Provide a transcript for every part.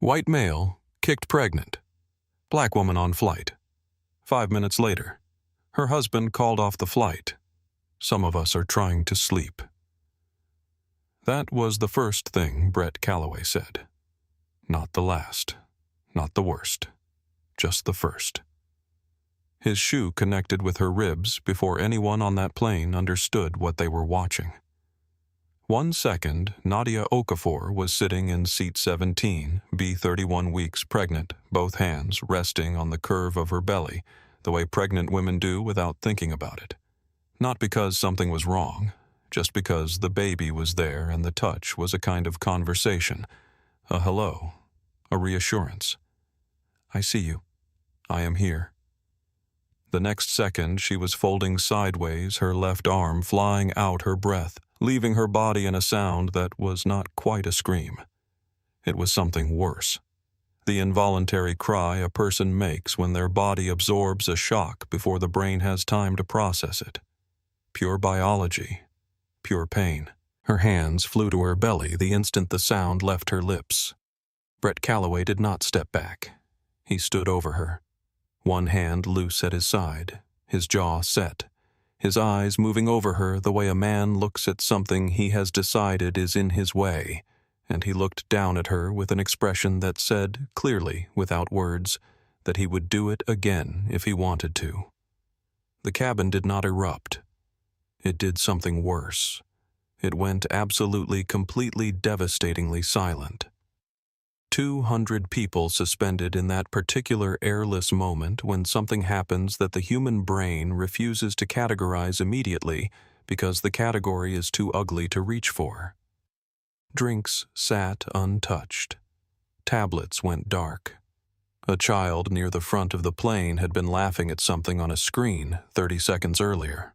White male, kicked pregnant. Black woman on flight. 5 minutes later, her husband called off the flight. Some of us are trying to sleep. That was the first thing Brett Calloway said. Not the last, not the worst, just the first. His shoe connected with her ribs before anyone on that plane understood what they were watching. 1 second, Nadia Okafor was sitting in seat 17, B31 weeks pregnant, both hands resting on the curve of her belly, the way pregnant women do without thinking about it. Not because something was wrong, just because the baby was there and the touch was a kind of conversation, a hello, a reassurance. I see you. I am here. The next second, she was folding sideways, her left arm flying out her breath, leaving her body in a sound that was not quite a scream. It was something worse. The involuntary cry a person makes when their body absorbs a shock before the brain has time to process it. Pure biology. Pure pain. Her hands flew to her belly the instant the sound left her lips. Brett Calloway did not step back. He stood over her. One hand loose at his side, his jaw set, his eyes moving over her the way a man looks at something he has decided is in his way, and he looked down at her with an expression that said, clearly, without words, that he would do it again if he wanted to. The cabin did not erupt. It did something worse. It went absolutely, completely, devastatingly silent. 200 people suspended in that particular airless moment when something happens that the human brain refuses to categorize immediately because the category is too ugly to reach for. Drinks sat untouched. Tablets went dark. A child near the front of the plane had been laughing at something on a screen 30 seconds earlier.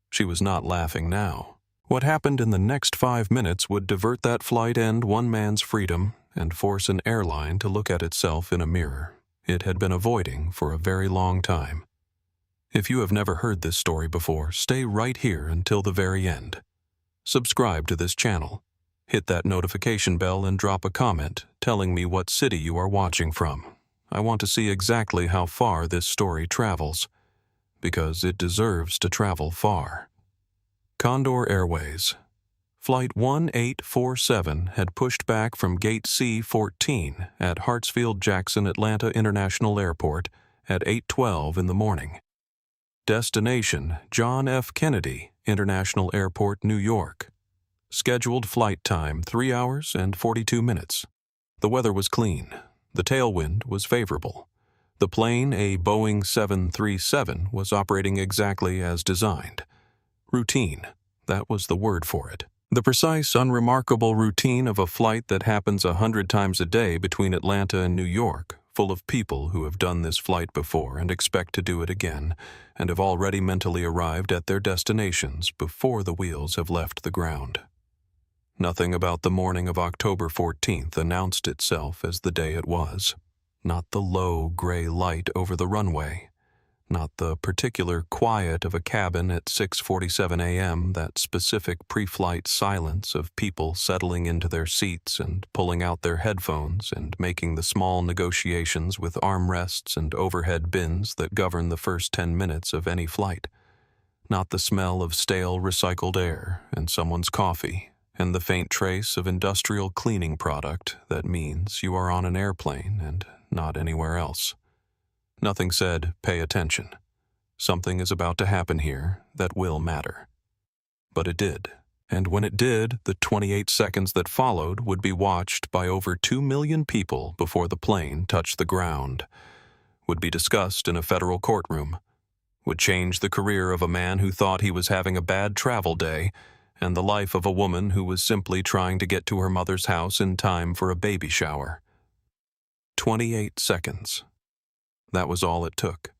She was not laughing now. What happened in the next 5 minutes would divert that flight and one man's freedom and force an airline to look at itself in a mirror it had been avoiding for a very long time. If you have never heard this story before, stay right here until the very end. Subscribe to this channel. Hit that notification bell and drop a comment telling me what city you are watching from. I want to see exactly how far this story travels, because it deserves to travel far. Condor Airways. Flight 1847 had pushed back from Gate C-14 at Hartsfield-Jackson Atlanta International Airport at 8:12 in the morning. Destination, John F. Kennedy International Airport, New York. Scheduled flight time, 3 hours and 42 minutes. The weather was clean. The tailwind was favorable. The plane, a Boeing 737, was operating exactly as designed. Routine, that was the word for it. The precise, unremarkable routine of a flight that happens 100 times a day between Atlanta and New York, full of people who have done this flight before and expect to do it again, and have already mentally arrived at their destinations before the wheels have left the ground. Nothing about the morning of October 14th announced itself as the day it was. Not the low, gray light over the runway. Not the particular quiet of a cabin at 6:47 a.m., that specific pre-flight silence of people settling into their seats and pulling out their headphones and making the small negotiations with armrests and overhead bins that govern the first 10 minutes of any flight. Not the smell of stale recycled air and someone's coffee and the faint trace of industrial cleaning product that means you are on an airplane and not anywhere else. Nothing said, pay attention. Something is about to happen here that will matter. But it did. And when it did, the 28 seconds that followed would be watched by over 2 million people before the plane touched the ground. Would be discussed in a federal courtroom. Would change the career of a man who thought he was having a bad travel day and the life of a woman who was simply trying to get to her mother's house in time for a baby shower. 28 seconds. That was all it took.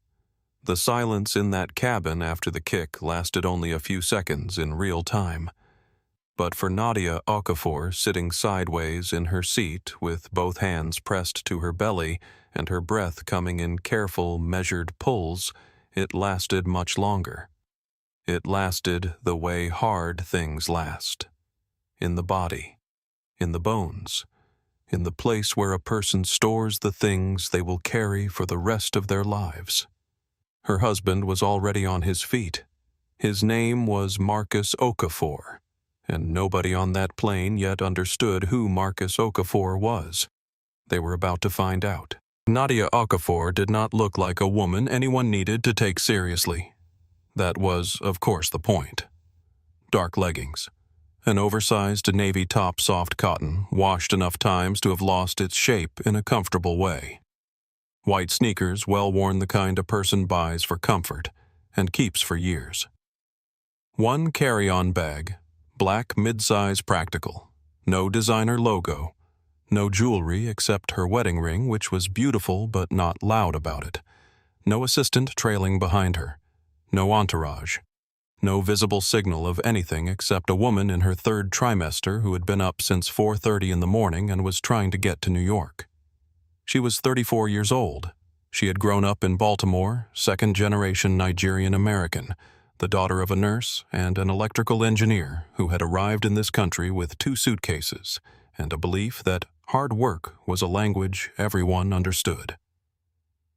The silence in that cabin after the kick lasted only a few seconds in real time. But for Nadia Okafor, sitting sideways in her seat with both hands pressed to her belly and her breath coming in careful, measured pulls, it lasted much longer. It lasted the way hard things last. In the body, in the bones, in the place where a person stores the things they will carry for the rest of their lives. Her husband was already on his feet. His name was Marcus Okafor, and nobody on that plane yet understood who Marcus Okafor was. They were about to find out. Nadia Okafor did not look like a woman anyone needed to take seriously. That was, of course, the point. Dark leggings, an oversized navy top soft cotton, washed enough times to have lost its shape in a comfortable way. White sneakers, well worn, the kind a person buys for comfort and keeps for years. One carry-on bag, black mid-size practical, no designer logo, no jewelry except her wedding ring, which was beautiful but not loud about it, no assistant trailing behind her, no entourage, no visible signal of anything except a woman in her third trimester who had been up since 4:30 in the morning and was trying to get to New York. She was 34 years old. She had grown up in Baltimore, second-generation Nigerian-American, the daughter of a nurse and an electrical engineer who had arrived in this country with 2 suitcases and a belief that hard work was a language everyone understood.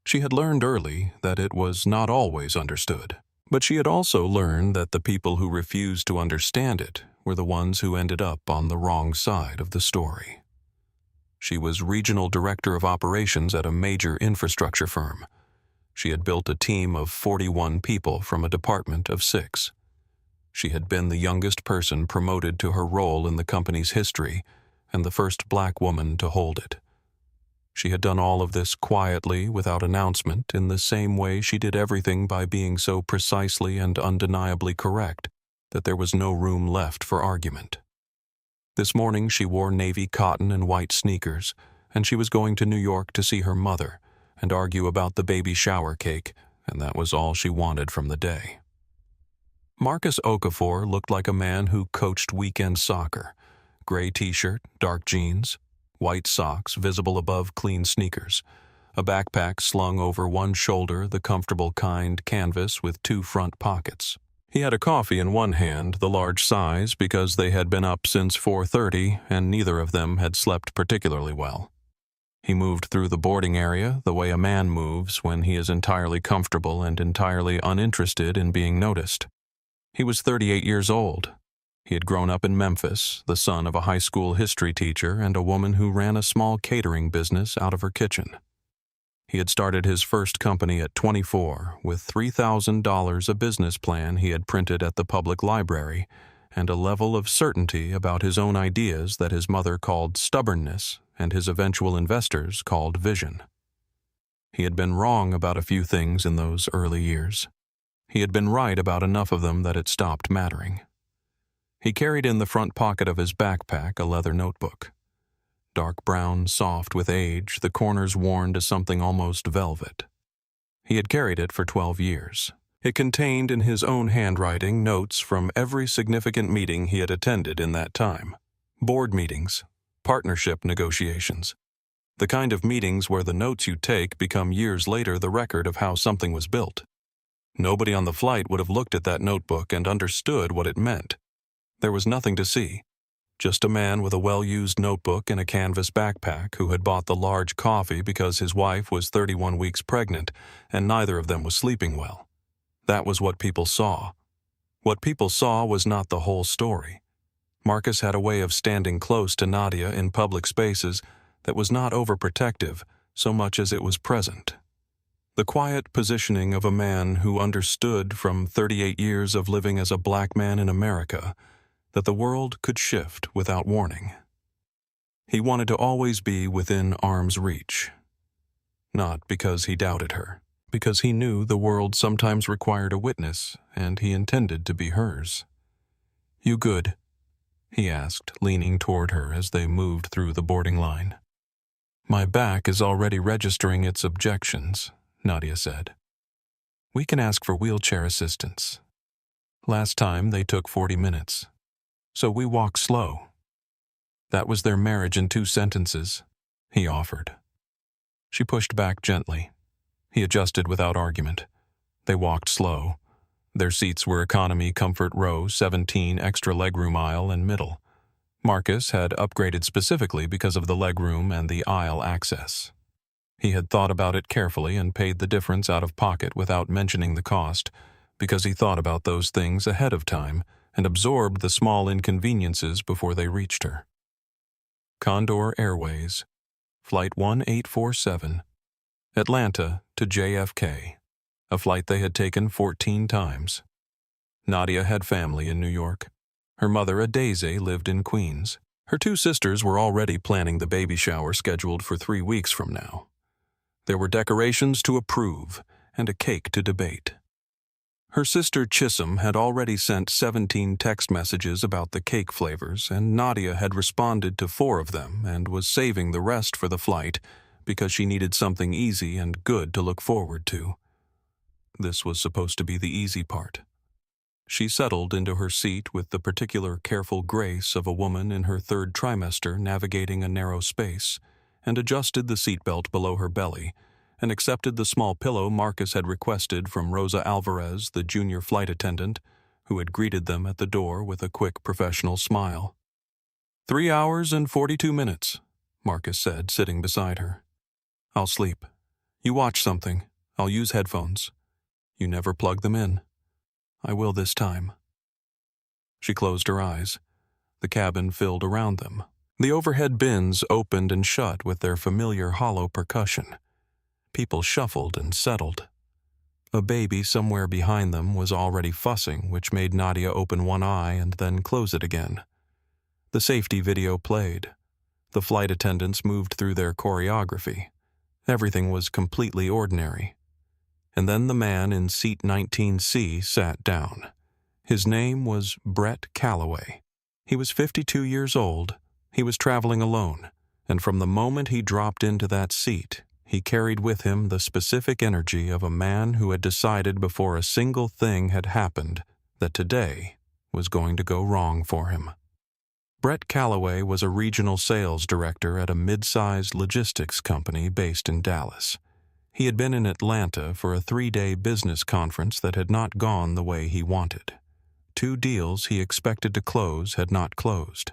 She had learned early that it was not always understood, but she had also learned that the people who refused to understand it were the ones who ended up on the wrong side of the story. She was regional director of operations at a major infrastructure firm. She had built a team of 41 people from a department of 6. She had been the youngest person promoted to her role in the company's history and the first black woman to hold it. She had done all of this quietly, without announcement, in the same way she did everything by being so precisely and undeniably correct that there was no room left for argument. This morning she wore navy cotton and white sneakers, and she was going to New York to see her mother and argue about the baby shower cake, and that was all she wanted from the day. Marcus Okafor looked like a man who coached weekend soccer. Gray t-shirt, dark jeans, white socks visible above clean sneakers, a backpack slung over one shoulder, the comfortable kind canvas with 2 front pockets. He had a coffee in one hand, the large size, because they had been up since 4:30 and neither of them had slept particularly well. He moved through the boarding area the way a man moves when he is entirely comfortable and entirely uninterested in being noticed. He was 38 years old. He had grown up in Memphis, the son of a high school history teacher and a woman who ran a small catering business out of her kitchen. He had started his first company at 24 with $3,000 a business plan he had printed at the public library and a level of certainty about his own ideas that his mother called stubbornness and his eventual investors called vision. He had been wrong about a few things in those early years. He had been right about enough of them that it stopped mattering. He carried in the front pocket of his backpack a leather notebook. Dark brown, soft with age, the corners worn to something almost velvet. He had carried it for 12 years. It contained in his own handwriting notes from every significant meeting he had attended in that time. Board meetings, partnership negotiations. The kind of meetings where the notes you take become years later the record of how something was built. Nobody on the flight would have looked at that notebook and understood what it meant. There was nothing to see. Just a man with a well-used notebook and a canvas backpack who had bought the large coffee because his wife was 31 weeks pregnant and neither of them was sleeping well. That was what people saw. What people saw was not the whole story. Marcus had a way of standing close to Nadia in public spaces that was not overprotective so much as it was present. The quiet positioning of a man who understood from 38 years of living as a black man in America that the world could shift without warning. He wanted to always be within arm's reach. Not because he doubted her, because he knew the world sometimes required a witness, and he intended to be hers. "You good?" he asked, leaning toward her as they moved through the boarding line. "My back is already registering its objections," Nadia said. "We can ask for wheelchair assistance. Last time they took 40 minutes. So we walk slow." That was their marriage in 2 sentences, he offered. She pushed back gently. He adjusted without argument. They walked slow. Their seats were economy comfort row 17, extra legroom aisle and middle. Marcus had upgraded specifically because of the legroom and the aisle access. He had thought about it carefully and paid the difference out of pocket without mentioning the cost, because he thought about those things ahead of time and absorbed the small inconveniences before they reached her. Condor Airways, Flight 1847, Atlanta to JFK, a flight they had taken 14 times. Nadia had family in New York. Her mother, a Daisy, lived in Queens. Her two sisters were already planning the baby shower scheduled for 3 weeks from now. There were decorations to approve and a cake to debate. Her sister Chisholm had already sent 17 text messages about the cake flavors, and Nadia had responded to 4 of them and was saving the rest for the flight because she needed something easy and good to look forward to. This was supposed to be the easy part. She settled into her seat with the particular careful grace of a woman in her 3rd trimester navigating a narrow space, and adjusted the seatbelt below her belly, and accepted the small pillow Marcus had requested from Rosa Alvarez, the junior flight attendant, who had greeted them at the door with a quick professional smile. 3 hours and 42 minutes, Marcus said, sitting beside her. I'll sleep. You watch something. I'll use headphones. You never plug them in. I will this time. She closed her eyes. The cabin filled around them. The overhead bins opened and shut with their familiar hollow percussion. People shuffled and settled. A baby somewhere behind them was already fussing, which made Nadia open one eye and then close it again. The safety video played. The flight attendants moved through their choreography. Everything was completely ordinary. And then the man in seat 19C sat down. His name was Brett Calloway. He was 52 years old. He was traveling alone, and from the moment he dropped into that seat, he carried with him the specific energy of a man who had decided before a single thing had happened that today was going to go wrong for him. Brett Calloway was a regional sales director at a mid-sized logistics company based in Dallas. He had been in Atlanta for a 3-day business conference that had not gone the way he wanted. 2 deals he expected to close had not closed.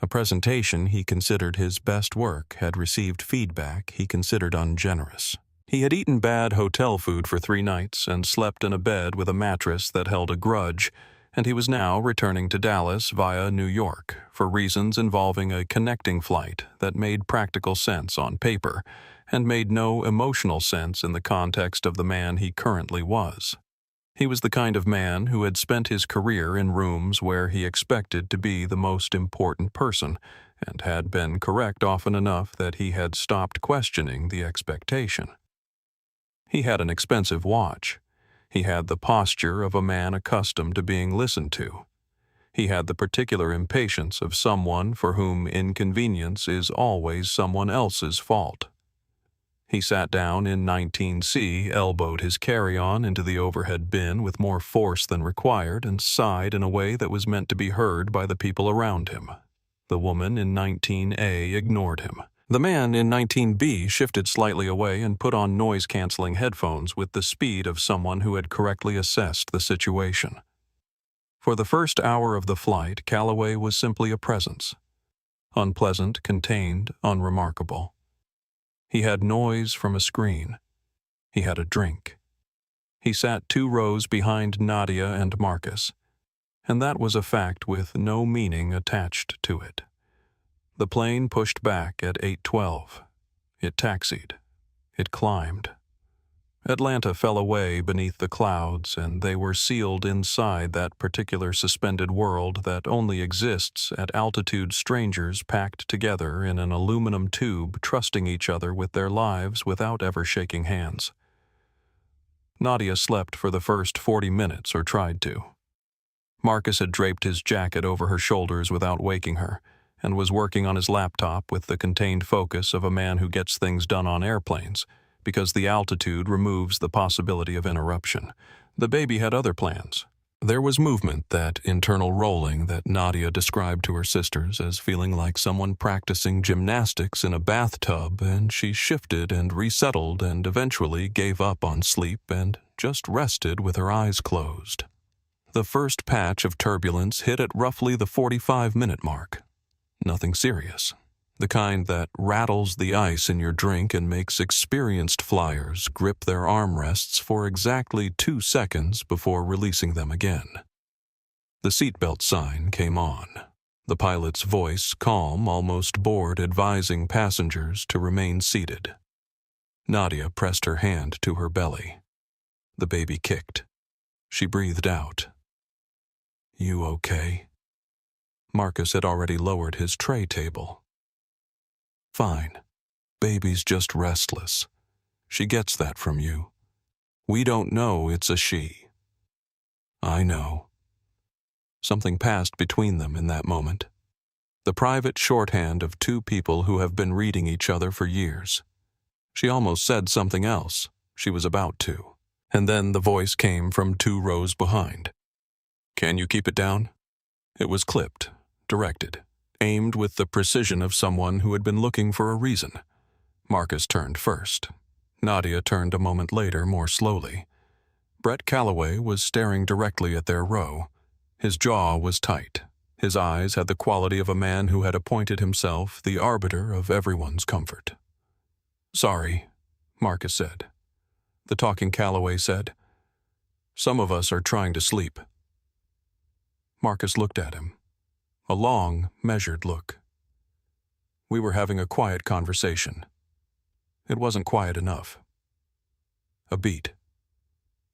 A presentation he considered his best work had received feedback he considered ungenerous. He had eaten bad hotel food for 3 nights and slept in a bed with a mattress that held a grudge, and he was now returning to Dallas via New York for reasons involving a connecting flight that made practical sense on paper and made no emotional sense in the context of the man he currently was. He was the kind of man who had spent his career in rooms where he expected to be the most important person and had been correct often enough that he had stopped questioning the expectation. He had an expensive watch. He had the posture of a man accustomed to being listened to. He had the particular impatience of someone for whom inconvenience is always someone else's fault. He sat down in 19C, elbowed his carry-on into the overhead bin with more force than required, and sighed in a way that was meant to be heard by the people around him. The woman in 19A ignored him. The man in 19B shifted slightly away and put on noise-canceling headphones with the speed of someone who had correctly assessed the situation. For the first hour of the flight, Calloway was simply a presence. Unpleasant, contained, unremarkable. He had noise from a screen. He had a drink. He sat 2 rows behind Nadia and Marcus, and that was a fact with no meaning attached to it. The plane pushed back at 8:12. It taxied. It climbed. Atlanta fell away beneath the clouds, and they were sealed inside that particular suspended world that only exists at altitude strangers packed together in an aluminum tube, trusting each other with their lives without ever shaking hands. Nadia slept for the first 40 minutes, or tried to. Marcus had draped his jacket over her shoulders without waking her, and was working on his laptop with the contained focus of a man who gets things done on airplanes, because the altitude removes the possibility of interruption. The baby had other plans. There was movement, that internal rolling that Nadia described to her sisters as feeling like someone practicing gymnastics in a bathtub, and she shifted and resettled and eventually gave up on sleep and just rested with her eyes closed. The first patch of turbulence hit at roughly the 45-minute mark. Nothing serious. The kind that rattles the ice in your drink and makes experienced flyers grip their armrests for exactly 2 seconds before releasing them again. The seatbelt sign came on. The pilot's voice, calm, almost bored, advising passengers to remain seated. Nadia pressed her hand to her belly. The baby kicked. She breathed out. "You okay?" Marcus had already lowered his tray table. "Fine. Baby's just restless. She gets that from you. We don't know it's a she." "I know." Something passed between them in that moment. The private shorthand of 2 people who have been reading each other for years. She almost said something else. She was about to. And then the voice came from 2 rows behind. "Can you keep it down?" It was clipped, directed, aimed with the precision of someone who had been looking for a reason. Marcus turned first. Nadia turned a moment later more slowly. Brett Calloway was staring directly at their row. His jaw was tight. His eyes had the quality of a man who had appointed himself the arbiter of everyone's comfort. "Sorry," Marcus said. The talking Calloway said, "Some of us are trying to sleep." Marcus looked at him. A long, measured look. "We were having a quiet conversation. It wasn't quiet enough." A beat.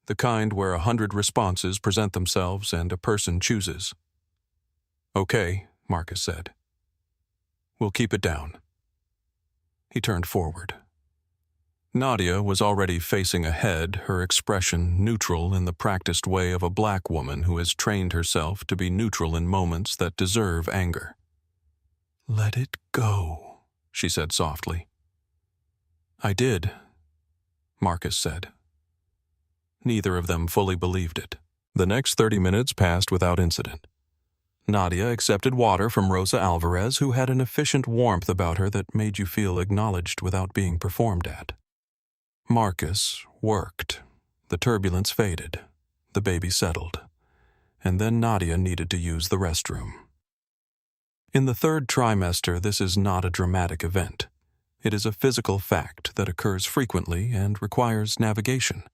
The kind where 100 responses present themselves and a person chooses. "Okay," Marcus said. "We'll keep it down." He turned forward. Nadia was already facing ahead, her expression neutral in the practiced way of a black woman who has trained herself to be neutral in moments that deserve anger. "Let it go," she said softly. "I did," Marcus said. Neither of them fully believed it. The next 30 minutes passed without incident. Nadia accepted water from Rosa Alvarez, who had an efficient warmth about her that made you feel acknowledged without being performed at. Marcus worked. The turbulence faded. The baby settled. And then Nadia needed to use the restroom. In the 3rd trimester, this is not a dramatic event. It is a physical fact that occurs frequently and requires navigation.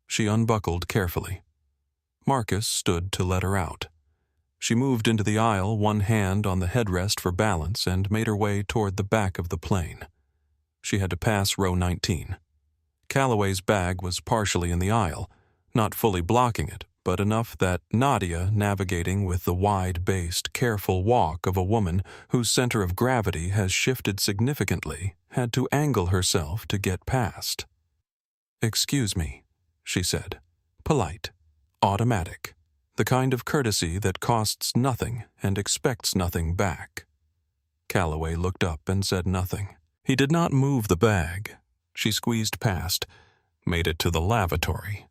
She unbuckled carefully. Marcus stood to let her out. She moved into the aisle, one hand on the headrest for balance, and made her way toward the back of the plane. She had to pass row 19. Calloway's bag was partially in the aisle, not fully blocking it, but enough that Nadia, navigating with the wide-based, careful walk of a woman whose center of gravity has shifted significantly, had to angle herself to get past. "Excuse me," she said. Polite, automatic, the kind of courtesy that costs nothing and expects nothing back. Calloway looked up and said nothing. He did not move the bag. She squeezed past, made it to the lavatory,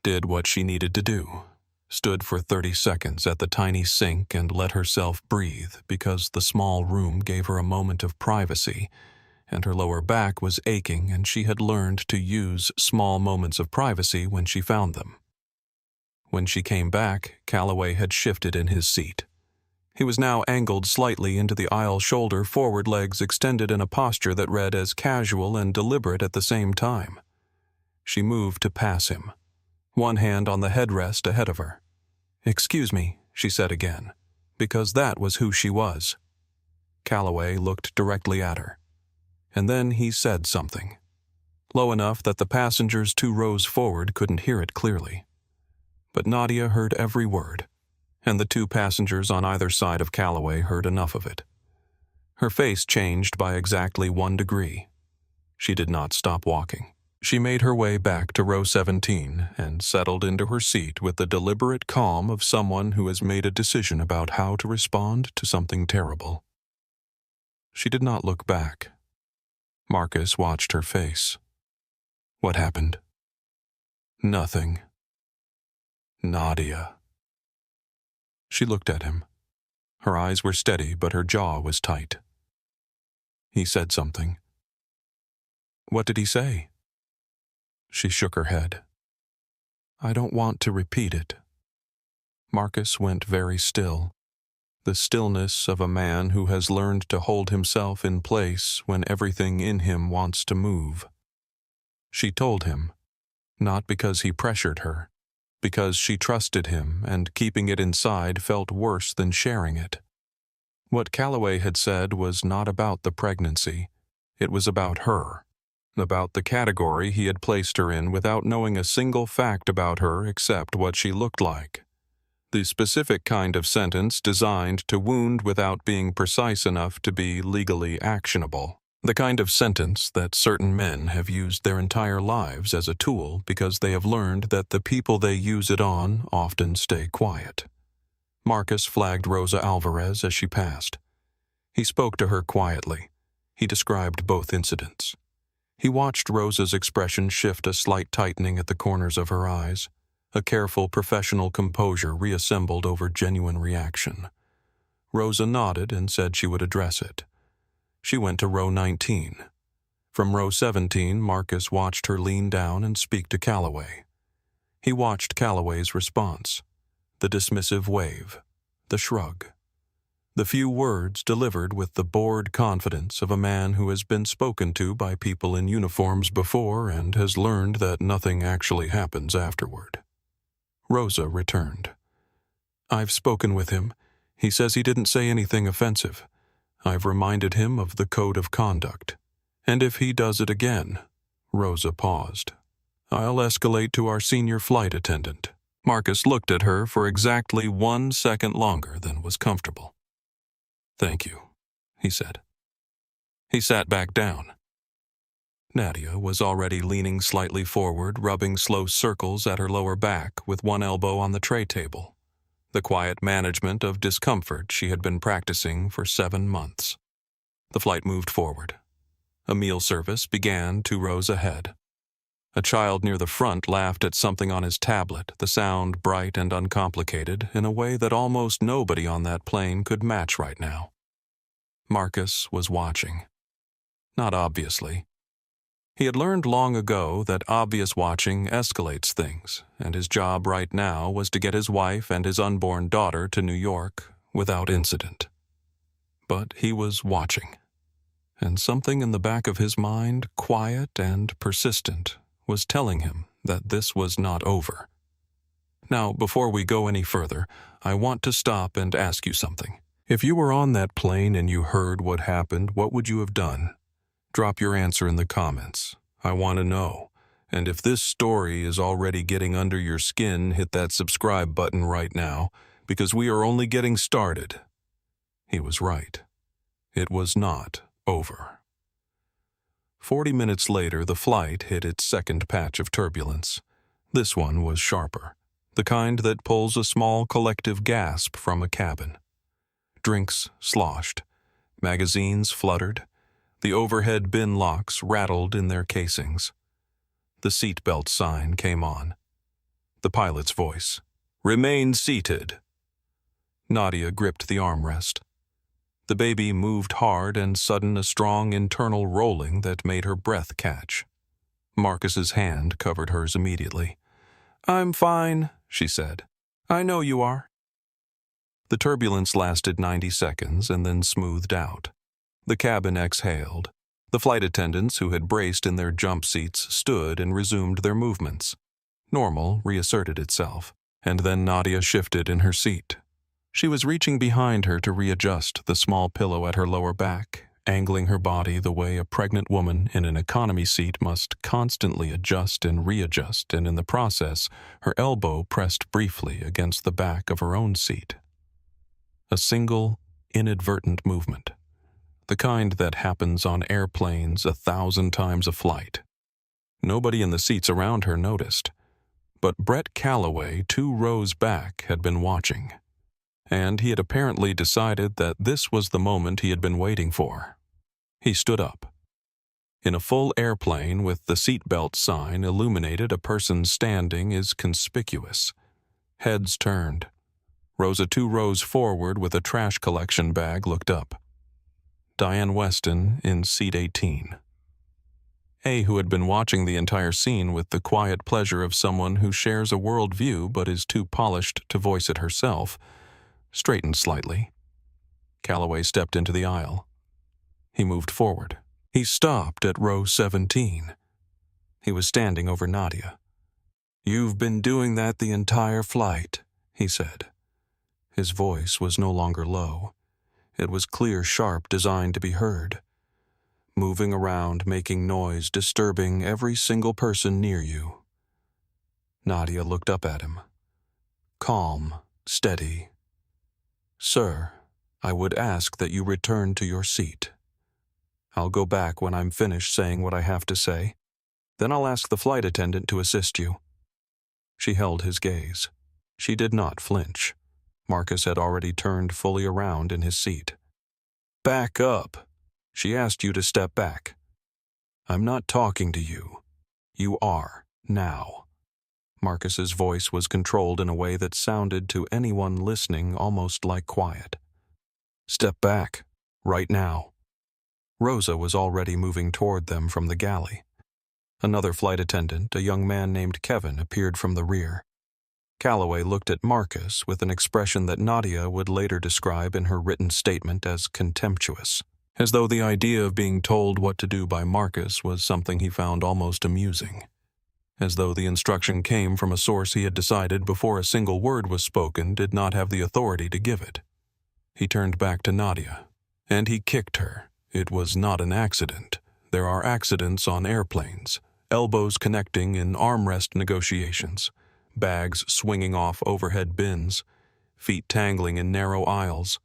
did what she needed to do, stood for 30 seconds at the tiny sink and let herself breathe because the small room gave her a moment of privacy, and her lower back was aching and she had learned to use small moments of privacy when she found them. When she came back, Calloway had shifted in his seat. He was now angled slightly into the aisle shoulder, forward legs extended in a posture that read as casual and deliberate at the same time. She moved to pass him, one hand on the headrest ahead of her. "Excuse me," she said again, because that was who she was. Calloway looked directly at her. And then he said something, low enough that the passengers 2 rows forward couldn't hear it clearly. But Nadia heard every word, and the 2 passengers on either side of Calloway heard enough of it. Her face changed by exactly 1 degree. She did not stop walking. She made her way back to row 17 and settled into her seat with the deliberate calm of someone who has made a decision about how to respond to something terrible. She did not look back. Marcus watched her face. "What happened?" "Nothing." "Nadia." She looked at him. Her eyes were steady, but her jaw was tight. "He said something." "What did he say?" She shook her head. "I don't want to repeat it." Marcus went very still. the stillness of a man who has learned to hold himself in place when everything in him wants to move. She told him, not because he pressured her, because she trusted him, and keeping it inside felt worse than sharing it. What Calloway had said was not about the pregnancy. It was about her, about the category he had placed her in without knowing a single fact about her except what she looked like. The specific kind of sentence designed to wound without being precise enough to be legally actionable. The kind of sentence that certain men have used their entire lives as a tool because they have learned that the people they use it on often stay quiet. Marcus flagged Rosa Alvarez as she passed. He spoke to her quietly. He described both incidents. He watched Rosa's expression shift, a slight tightening at the corners of her eyes. A careful professional composure reassembled over genuine reaction. Rosa nodded and said she would address it. She went to row 19. From row 17, Marcus watched her lean down and speak to Calloway. He watched Calloway's response, the dismissive wave, the shrug. The few words delivered with the bored confidence of a man who has been spoken to by people in uniforms before and has learned that nothing actually happens afterward. Rosa returned. I've spoken with him. He says he didn't say anything offensive. I've reminded him of the code of conduct. And if he does it again, Rosa paused, I'll escalate to our senior flight attendant. Marcus looked at her for exactly 1 second longer than was comfortable. Thank you, he said. He sat back down. Nadia was already leaning slightly forward, rubbing slow circles at her lower back with one elbow on the tray table, the quiet management of discomfort she had been practicing for 7 months. The flight moved forward. A meal service began 2 rows ahead. A child near the front laughed at something on his tablet, the sound bright and uncomplicated in a way that almost nobody on that plane could match right now. Marcus was watching. Not obviously. He had learned long ago that obvious watching escalates things, and his job right now was to get his wife and his unborn daughter to New York without incident. But he was watching, and something in the back of his mind, quiet and persistent, was telling him that this was not over. Now, before we go any further, I want to stop and ask you something. If you were on that plane and you heard what happened, what would you have done? Drop your answer in the comments. I want to know. And if this story is already getting under your skin, hit that subscribe button right now, because we are only getting started. He was right. It was not over. 40 minutes later, the flight hit its second patch of turbulence. This one was sharper, the kind that pulls a small collective gasp from a cabin. Drinks sloshed. Magazines fluttered. The overhead bin locks rattled in their casings. The seatbelt sign came on. The pilot's voice. Remain seated. Nadia gripped the armrest. The baby moved hard and sudden a strong internal rolling that made her breath catch. Marcus's hand covered hers immediately. I'm fine, she said. I know you are. The turbulence lasted 90 seconds and then smoothed out. The cabin exhaled. The flight attendants who had braced in their jump seats stood and resumed their movements. Normal reasserted itself, and then Nadia shifted in her seat. She was reaching behind her to readjust the small pillow at her lower back, angling her body the way a pregnant woman in an economy seat must constantly adjust and readjust, and in the process, her elbow pressed briefly against the back of her own seat. A single, inadvertent movement. The kind that happens on airplanes 1,000 times a flight. Nobody in the seats around her noticed, but Brett Calloway, 2 rows back, had been watching. And he had apparently decided that this was the moment he had been waiting for. He stood up. In a full airplane with the seatbelt sign illuminated, a person standing is conspicuous. Heads turned. Rosa 2 rows forward with a trash collection bag looked up. Diane Weston in seat 18. A, who had been watching the entire scene with the quiet pleasure of someone who shares a worldview but is too polished to voice it herself, straightened slightly. Calloway stepped into the aisle. He moved forward. He stopped at row 17. He was standing over Nadia. "You've been doing that the entire flight," he said. His voice was no longer low. It was clear, sharp, designed to be heard. "Moving around, making noise, disturbing every single person near you." Nadia looked up at him. Calm, steady. "Sir, I would ask that you return to your seat. I'll go back when I'm finished saying what I have to say. Then I'll ask the flight attendant to assist you." She held his gaze. She did not flinch. Marcus had already turned fully around in his seat. "Back up. She asked you to step back. I'm not talking to you. You are, now." Marcus's voice was controlled in a way that sounded to anyone listening almost like quiet. "Step back, right now." Rosa was already moving toward them from the galley. Another flight attendant, a young man named Kevin, appeared from the rear. Calloway looked at Marcus with an expression that Nadia would later describe in her written statement as contemptuous, as though the idea of being told what to do by Marcus was something he found almost amusing, as though the instruction came from a source he had decided before a single word was spoken did not have the authority to give it. He turned back to Nadia, and he kicked her. It was not an accident. There are accidents on airplanes, elbows connecting in armrest negotiations, bags swinging off overhead bins, feet tangling in narrow aisles.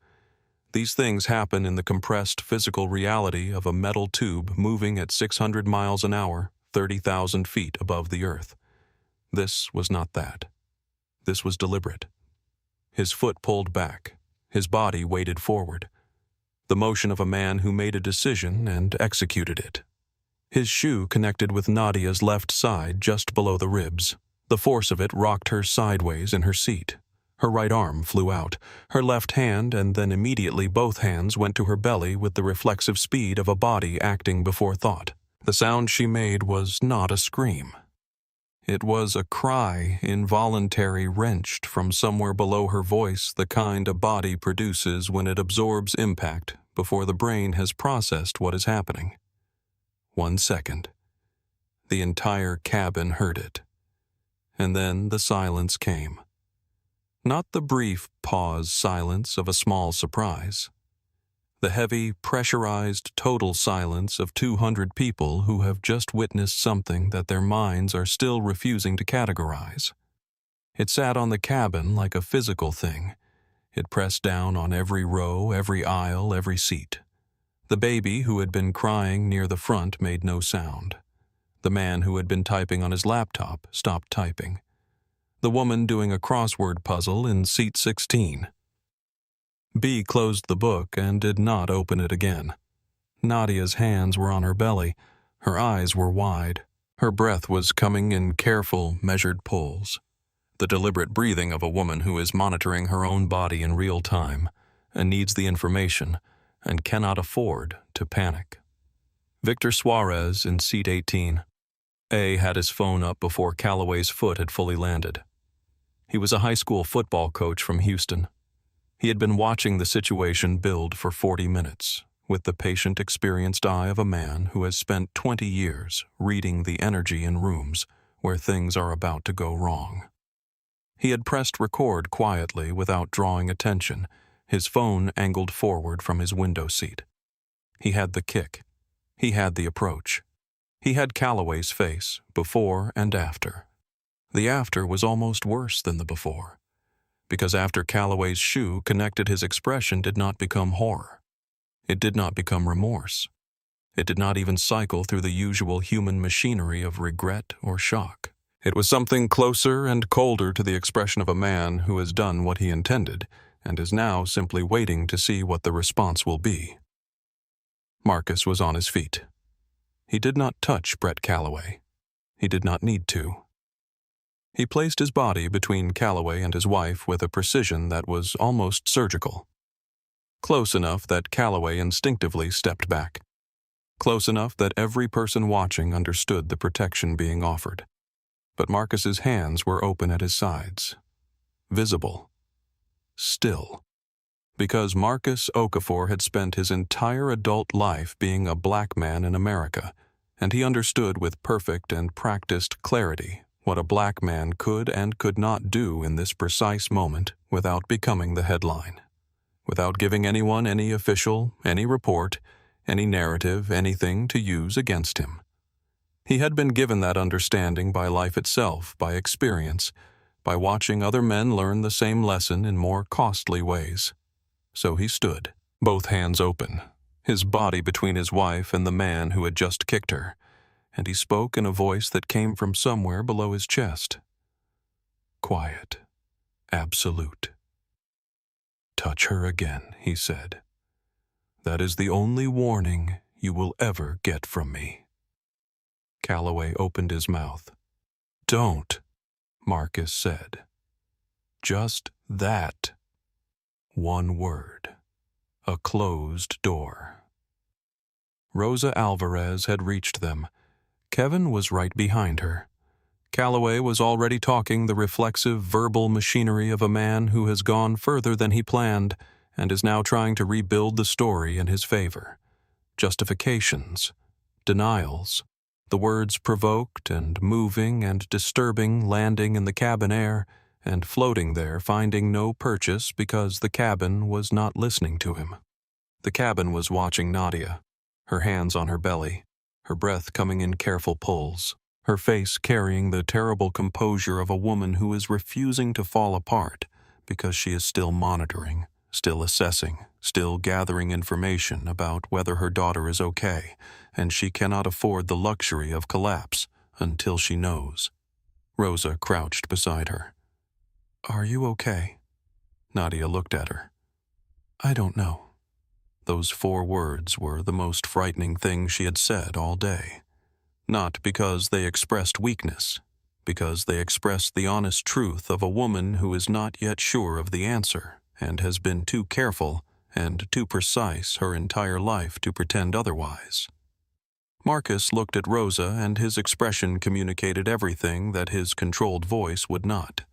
These things happen in the compressed physical reality of a metal tube moving at 600 miles an hour, 30,000 feet above the earth. This was not that. This was deliberate. His foot pulled back. His body weighted forward. The motion of a man who made a decision and executed it. His shoe connected with Nadia's left side just below the ribs. The force of it rocked her sideways in her seat. Her right arm flew out. Her left hand and then immediately both hands went to her belly with the reflexive speed of a body acting before thought. The sound she made was not a scream. It was a cry, involuntary, wrenched from somewhere below her voice, the kind a body produces when it absorbs impact before the brain has processed what is happening. 1 second. The entire cabin heard it. And then the silence came. Not the brief pause silence of a small surprise. The heavy, pressurized, total silence of 200 people who have just witnessed something that their minds are still refusing to categorize. It sat on the cabin like a physical thing. It pressed down on every row, every aisle, every seat. The baby who had been crying near the front made no sound. The man who had been typing on his laptop stopped typing. The woman doing a crossword puzzle in seat 16. B closed the book and did not open it again. Nadia's hands were on her belly. Her eyes were wide. Her breath was coming in careful, measured pulls. The deliberate breathing of a woman who is monitoring her own body in real time and needs the information and cannot afford to panic. Victor Suarez in seat 18. A had his phone up before Calloway's foot had fully landed. He was a high school football coach from Houston. He had been watching the situation build for 40 minutes, with the patient, experienced eye of a man who has spent 20 years reading the energy in rooms where things are about to go wrong. He had pressed record quietly without drawing attention, his phone angled forward from his window seat. He had the kick. He had the approach. He had Calloway's face, before and after. The after was almost worse than the before, because after Calloway's shoe connected, his expression did not become horror. It did not become remorse. It did not even cycle through the usual human machinery of regret or shock. It was something closer and colder to the expression of a man who has done what he intended and is now simply waiting to see what the response will be. Marcus was on his feet. He did not touch Brett Calloway. He did not need to. He placed his body between Calloway and his wife with a precision that was almost surgical. Close enough that Calloway instinctively stepped back. Close enough that every person watching understood the protection being offered. But Marcus's hands were open at his sides. Visible. Still. Because Marcus Okafor had spent his entire adult life being a black man in America, and he understood with perfect and practiced clarity what a black man could and could not do in this precise moment without becoming the headline, without giving anyone any official, any report, any narrative, anything to use against him. He had been given that understanding by life itself, by experience, by watching other men learn the same lesson in more costly ways. So he stood, both hands open, his body between his wife and the man who had just kicked her, and he spoke in a voice that came from somewhere below his chest. Quiet. Absolute. "Touch her again," he said. "That is the only warning you will ever get from me." Calloway opened his mouth. "Don't," Marcus said. "Just that. One word. A closed door." Rosa Alvarez had reached them. Kevin was right behind her. Calloway was already talking the reflexive verbal machinery of a man who has gone further than he planned and is now trying to rebuild the story in his favor. Justifications, denials, the words provoked and moving and disturbing landing in the cabin air and floating there finding no purchase because the cabin was not listening to him. The cabin was watching Nadia, her hands on her belly, her breath coming in careful pulls, her face carrying the terrible composure of a woman who is refusing to fall apart because she is still monitoring, still assessing, still gathering information about whether her daughter is okay, and she cannot afford the luxury of collapse until she knows. Rosa crouched beside her. "Are you okay?" Nadia looked at her. "I don't know." Those 4 words were the most frightening thing she had said all day. Not because they expressed weakness, because they expressed the honest truth of a woman who is not yet sure of the answer and has been too careful and too precise her entire life to pretend otherwise. Marcus looked at Rosa, and his expression communicated everything that his controlled voice would not.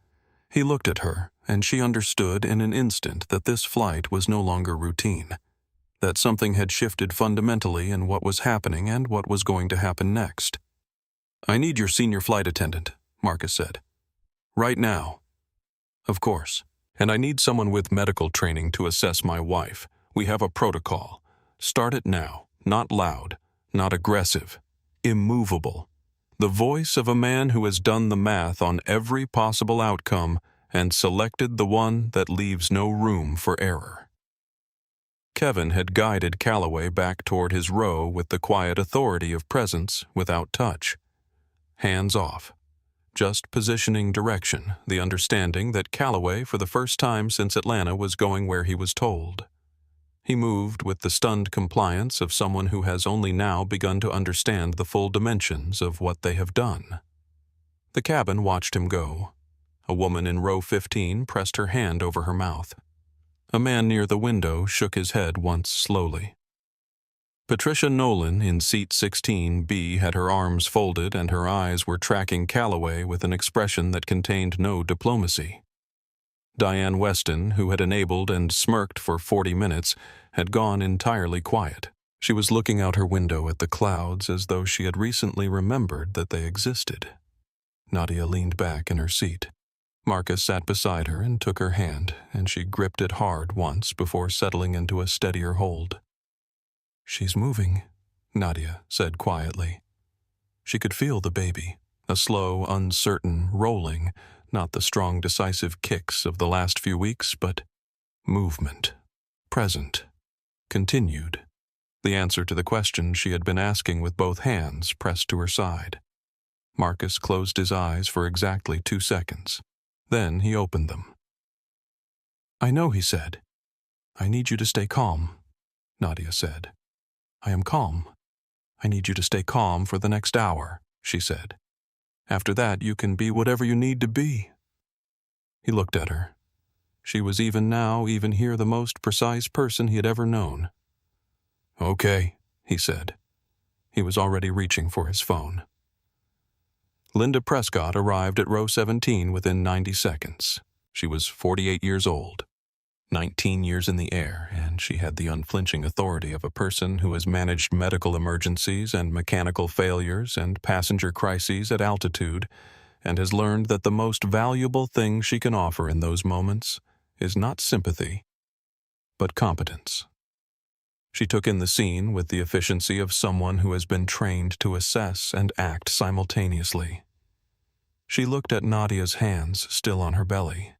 He looked at her, and she understood in an instant that this flight was no longer routine, that something had shifted fundamentally in what was happening and what was going to happen next. "I need your senior flight attendant," Marcus said. "Right now." "Of course. And I need someone with medical training to assess my wife. We have a protocol. Start it now. Not loud, not aggressive. Immovable. The voice of a man who has done the math on every possible outcome and selected the one that leaves no room for error." Kevin had guided Calloway back toward his row with the quiet authority of presence without touch. Hands off. Just positioning direction, the understanding that Calloway, for the first time since Atlanta, was going where he was told. He moved with the stunned compliance of someone who has only now begun to understand the full dimensions of what they have done. The cabin watched him go. A woman in row 15 pressed her hand over her mouth. A man near the window shook his head once slowly. Patricia Nolan in seat 16B had her arms folded and her eyes were tracking Calloway with an expression that contained no diplomacy. Diane Weston, who had enabled and smirked for 40 minutes, had gone entirely quiet. She was looking out her window at the clouds as though she had recently remembered that they existed. Nadia leaned back in her seat. Marcus sat beside her and took her hand, and she gripped it hard once before settling into a steadier hold. "She's moving," Nadia said quietly. She could feel the baby, a slow, uncertain rolling, not the strong, decisive kicks of the last few weeks, but movement, present, continued, the answer to the question she had been asking with both hands pressed to her side. Marcus closed his eyes for exactly 2 seconds. Then he opened them. "I know," he said. "I need you to stay calm," Nadia said. "I am calm. I need you to stay calm for the next hour," she said. "After that, you can be whatever you need to be." He looked at her. She was even here the most precise person he had ever known. "Okay," he said. He was already reaching for his phone. Linda Prescott arrived at row 17 within 90 seconds. She was 48 years old. 19 years in the air, and she had the unflinching authority of a person who has managed medical emergencies and mechanical failures and passenger crises at altitude, and has learned that the most valuable thing she can offer in those moments is not sympathy, but competence. She took in the scene with the efficiency of someone who has been trained to assess and act simultaneously. She looked at Nadia's hands still on her belly.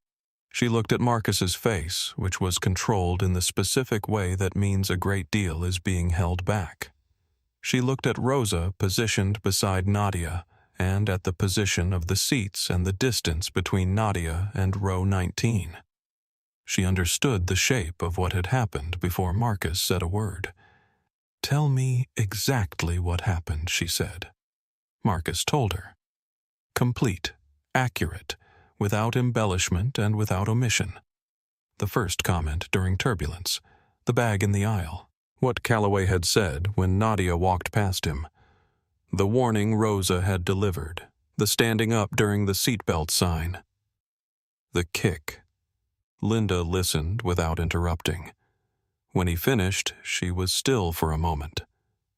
She looked at Marcus's face, which was controlled in the specific way that means a great deal is being held back. She looked at Rosa positioned beside Nadia, and at the position of the seats and the distance between Nadia and row 19. She understood the shape of what had happened before Marcus said a word. "Tell me exactly what happened," she said. Marcus told her. Complete, accurate, without embellishment and without omission. The first comment during turbulence, the bag in the aisle, what Calloway had said when Nadia walked past him, the warning Rosa had delivered, the standing up during the seatbelt sign, the kick. Linda listened without interrupting. When he finished, she was still for a moment.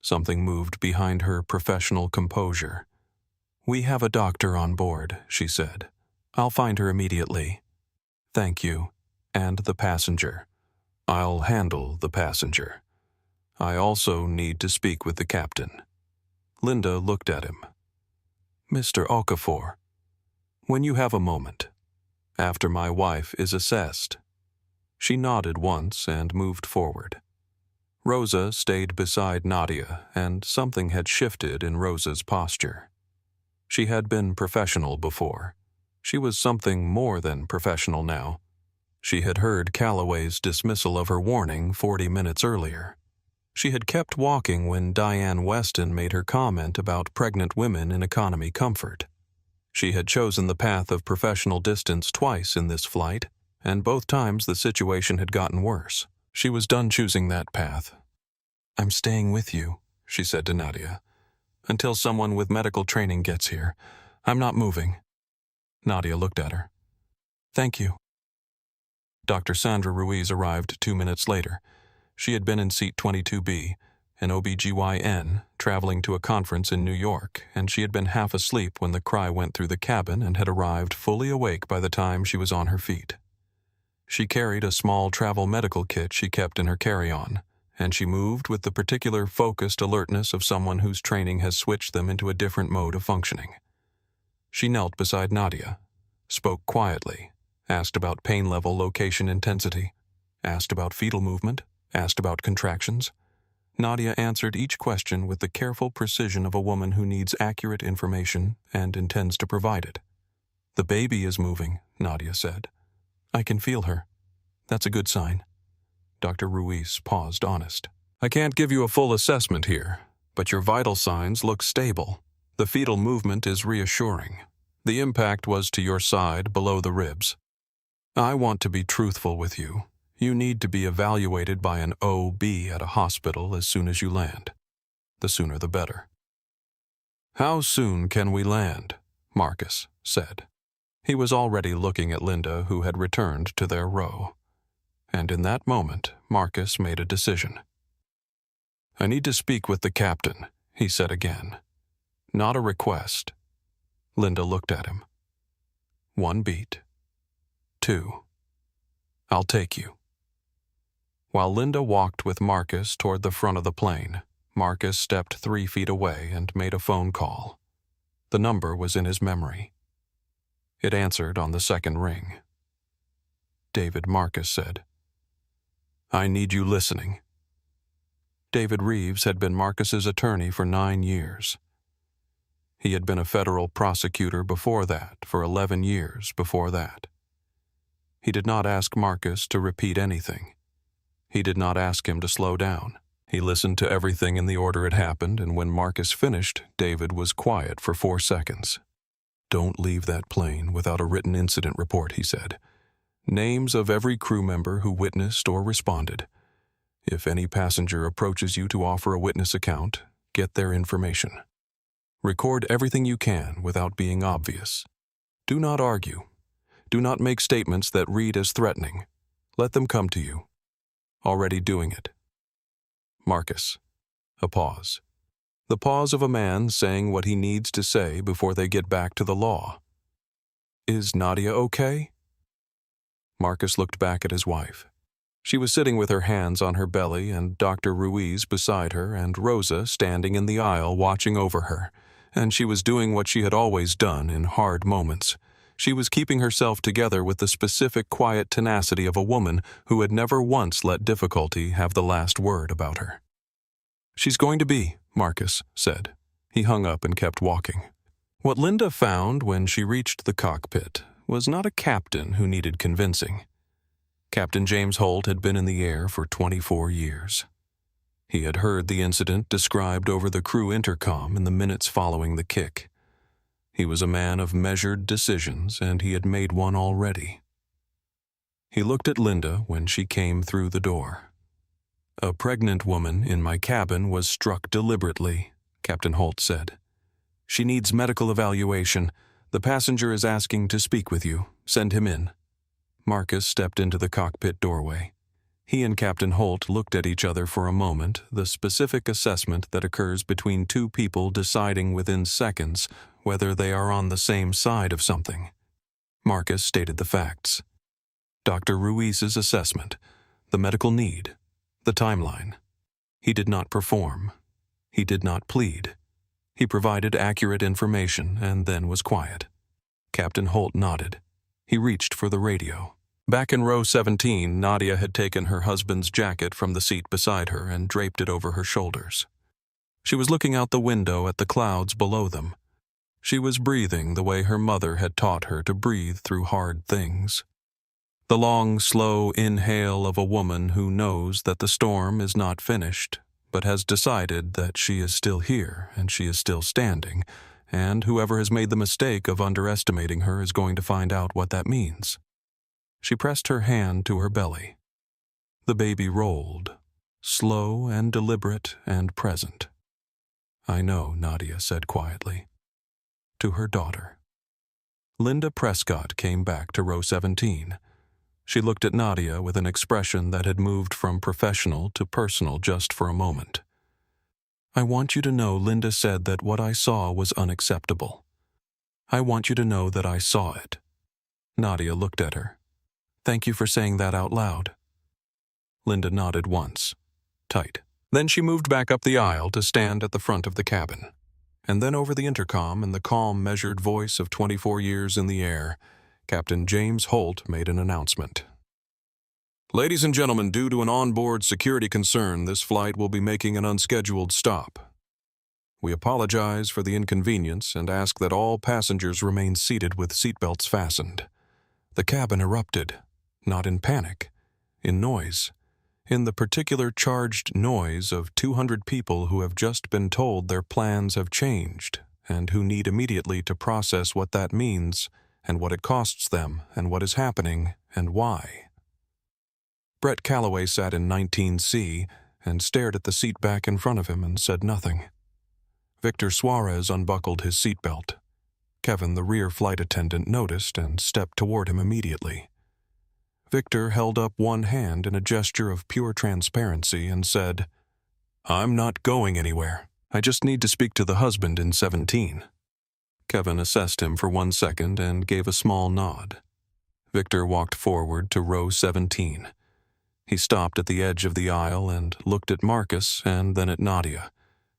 Something moved behind her professional composure. "We have a doctor on board," she said. "I'll find her immediately." "Thank you. And the passenger." "I'll handle the passenger. I also need to speak with the captain." Linda looked at him. "Mr. Okafor, when you have a moment, after my wife is assessed." She nodded once and moved forward. Rosa stayed beside Nadia, and something had shifted in Rosa's posture. She had been professional before. She was something more than professional now. She had heard Calloway's dismissal of her warning 40 minutes earlier. She had kept walking when Diane Weston made her comment about pregnant women in economy comfort. She had chosen the path of professional distance twice in this flight, and both times the situation had gotten worse. She was done choosing that path. "I'm staying with you," she said to Nadia, "until someone with medical training gets here. I'm not moving." Nadia looked at her. "Thank you." Dr. Sandra Ruiz arrived 2 minutes later. She had been in seat 22B, an OB-GYN, traveling to a conference in New York, and she had been half asleep when the cry went through the cabin and had arrived fully awake by the time she was on her feet. She carried a small travel medical kit she kept in her carry-on, and she moved with the particular focused alertness of someone whose training has switched them into a different mode of functioning. She knelt beside Nadia, spoke quietly, asked about pain level, location, intensity, asked about fetal movement, asked about contractions. Nadia answered each question with the careful precision of a woman who needs accurate information and intends to provide it. "The baby is moving," Nadia said. "I can feel her. That's a good sign." Dr. Ruiz paused, honest. "I can't give you a full assessment here, but your vital signs look stable. The fetal movement is reassuring. The impact was to your side, below the ribs. I want to be truthful with you. You need to be evaluated by an OB at a hospital as soon as you land. The sooner the better." "How soon can we land?" Marcus said. He was already looking at Linda, who had returned to their row. And in that moment, Marcus made a decision. "I need to speak with the captain," he said again. "Not a request." Linda looked at him. 1 beat. 2. "I'll take you." While Linda walked with Marcus toward the front of the plane, Marcus stepped 3 feet away and made a phone call. The number was in his memory. It answered on the second ring. "David," Marcus said. "I need you listening." David Reeves had been Marcus's attorney for 9 years. He had been a federal prosecutor before that, for 11 years before that. He did not ask Marcus to repeat anything. He did not ask him to slow down. He listened to everything in the order it happened, and when Marcus finished, David was quiet for 4 seconds. "Don't leave that plane without a written incident report," he said. "Names of every crew member who witnessed or responded. If any passenger approaches you to offer a witness account, get their information. Record everything you can without being obvious. Do not argue. Do not make statements that read as threatening. Let them come to you. Already doing it. Marcus. A pause. The pause of a man saying what he needs to say before they get back to the law. Is Nadia okay? Marcus looked back at his wife. She was sitting with her hands on her belly and Dr. Ruiz beside her and Rosa standing in the aisle watching over her, and she was doing what she had always done in hard moments. She was keeping herself together with the specific quiet tenacity of a woman who had never once let difficulty have the last word about her. She's going to be, Marcus said. He hung up and kept walking. What Linda found when she reached the cockpit was not a captain who needed convincing. Captain James Holt had been in the air for 24 years. He had heard the incident described over the crew intercom in the minutes following the kick. He was a man of measured decisions, and he had made one already. He looked at Linda when she came through the door. A pregnant woman in my cabin was struck deliberately, Captain Holt said. She needs medical evaluation. The passenger is asking to speak with you. Send him in. Marcus stepped into the cockpit doorway. He and Captain Holt looked at each other for a moment, the specific assessment that occurs between two people deciding within seconds whether they are on the same side of something. Marcus stated the facts. Dr. Ruiz's assessment, the medical need, the timeline. He did not perform. He did not plead. He provided accurate information and then was quiet. Captain Holt nodded. He reached for the radio. Back in row 17, Nadia had taken her husband's jacket from the seat beside her and draped it over her shoulders. She was looking out the window at the clouds below them. She was breathing the way her mother had taught her to breathe through hard things. The long, slow inhale of a woman who knows that the storm is not finished, but has decided that she is still here and she is still standing, and whoever has made the mistake of underestimating her is going to find out what that means. She pressed her hand to her belly. The baby rolled, slow and deliberate and present. I know, Nadia said quietly. To her daughter. Linda Prescott came back to row 17. She looked at Nadia with an expression that had moved from professional to personal just for a moment. I want you to know Linda said that what I saw was unacceptable. I want you to know that I saw it. Nadia looked at her. Thank you for saying that out loud. Linda nodded once, tight. Then she moved back up the aisle to stand at the front of the cabin. And then over the intercom, in the calm, measured voice of 24 years in the air, Captain James Holt made an announcement. Ladies and gentlemen, due to an onboard security concern, this flight will be making an unscheduled stop. We apologize for the inconvenience and ask that all passengers remain seated with seatbelts fastened. The cabin erupted, not in panic, in noise, in the particular charged noise of 200 people who have just been told their plans have changed and who need immediately to process what that means and what it costs them and what is happening and why. Brett Calloway sat in 19C and stared at the seat back in front of him and said nothing. Victor Suarez unbuckled his seatbelt. Kevin, the rear flight attendant, noticed and stepped toward him immediately. Victor held up one hand in a gesture of pure transparency and said, I'm not going anywhere. I just need to speak to the husband in 17. Kevin assessed him for 1 second and gave a small nod. Victor walked forward to row 17. He stopped at the edge of the aisle and looked at Marcus and then at Nadia,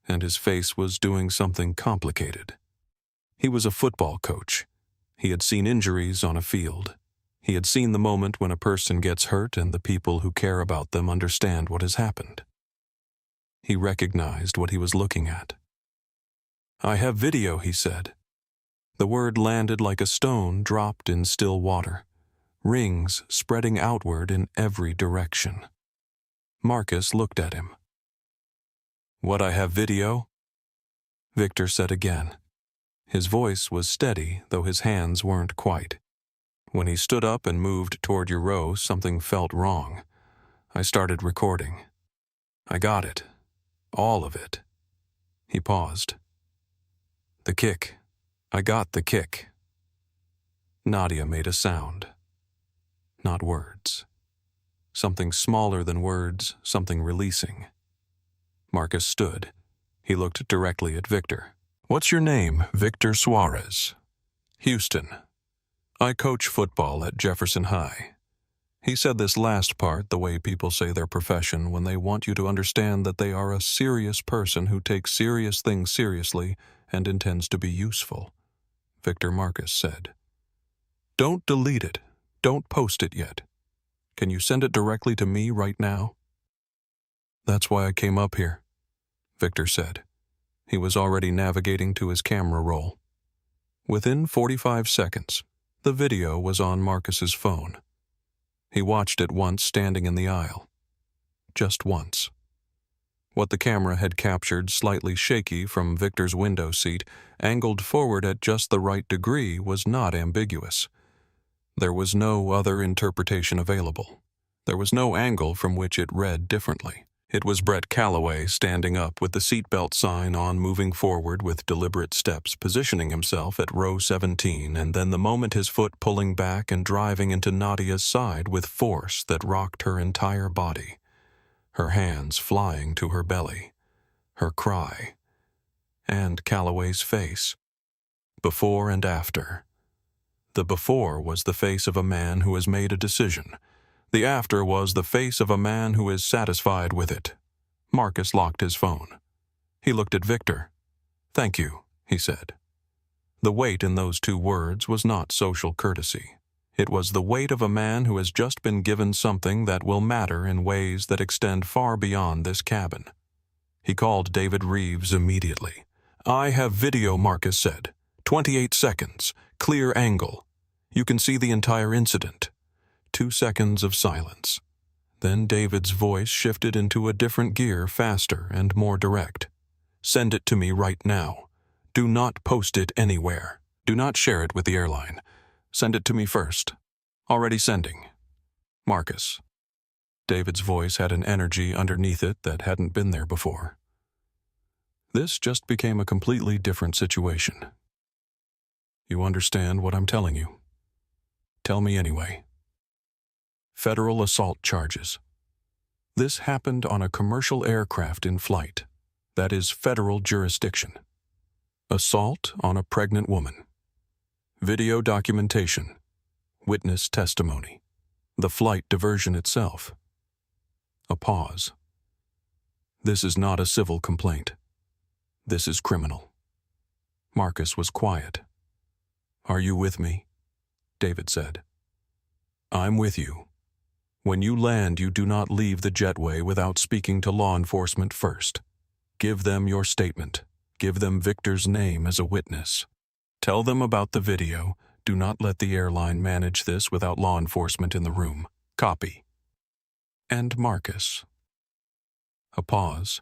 and his face was doing something complicated. He was a football coach. He had seen injuries on a field. He had seen the moment when a person gets hurt and the people who care about them understand what has happened. He recognized what he was looking at. I have video, he said. The word landed like a stone dropped in still water, rings spreading outward in every direction. Marcus looked at him. What I have video? Victor said again. His voice was steady, though his hands weren't quite. When he stood up and moved toward your row, something felt wrong. I started recording. I got it. All of it. He paused. The kick. I got the kick. Nadia made a sound. Not words. Something smaller than words, something releasing. Marcus stood. He looked directly at Victor. "What's your name?" "Victor Suarez." "Houston. I coach football at Jefferson High." He said this last part the way people say their profession when they want you to understand that they are a serious person who takes serious things seriously and intends to be useful. Victor Marcus said, "Don't delete it. Don't post it yet. Can you send it directly to me right now?" "That's why I came up here," Victor said. He was already navigating to his camera roll. Within 45 seconds, the video was on Marcus's phone. He watched it once standing in the aisle. Just once. What the camera had captured, slightly shaky from Victor's window seat, angled forward at just the right degree, was not ambiguous. There was no other interpretation available. There was no angle from which it read differently. It was Brett Calloway standing up with the seatbelt sign on, moving forward with deliberate steps, positioning himself at row 17, and then the moment his foot pulling back and driving into Nadia's side with force that rocked her entire body. Her hands flying to her belly. Her cry. And Calloway's face. Before and after. The before was the face of a man who has made a decision. The after was the face of a man who is satisfied with it. Marcus locked his phone. He looked at Victor. "Thank you," he said. The weight in those two words was not social courtesy. It was the weight of a man who has just been given something that will matter in ways that extend far beyond this cabin. He called David Reeves immediately. "I have video," Marcus said. 28 seconds. Clear angle. You can see the entire incident." 2 seconds of silence. Then David's voice shifted into a different gear, faster and more direct. "Send it to me right now. Do not post it anywhere. Do not share it with the airline. Send it to me first. Already sending. Marcus." David's voice had an energy underneath it that hadn't been there before. This just became a completely different situation. "You understand what I'm telling you? Tell me anyway." Federal assault charges. This happened on a commercial aircraft in flight. That is federal jurisdiction. Assault on a pregnant woman. Video documentation. Witness testimony. The flight diversion itself. A pause. This is not a civil complaint. This is criminal. Marcus was quiet. "Are you with me?" David said. "I'm with you. When you land, you do not leave the jetway without speaking to law enforcement first. Give them your statement. Give them Victor's name as a witness. Tell them about the video. Do not let the airline manage this without law enforcement in the room. Copy." "And Marcus." A pause.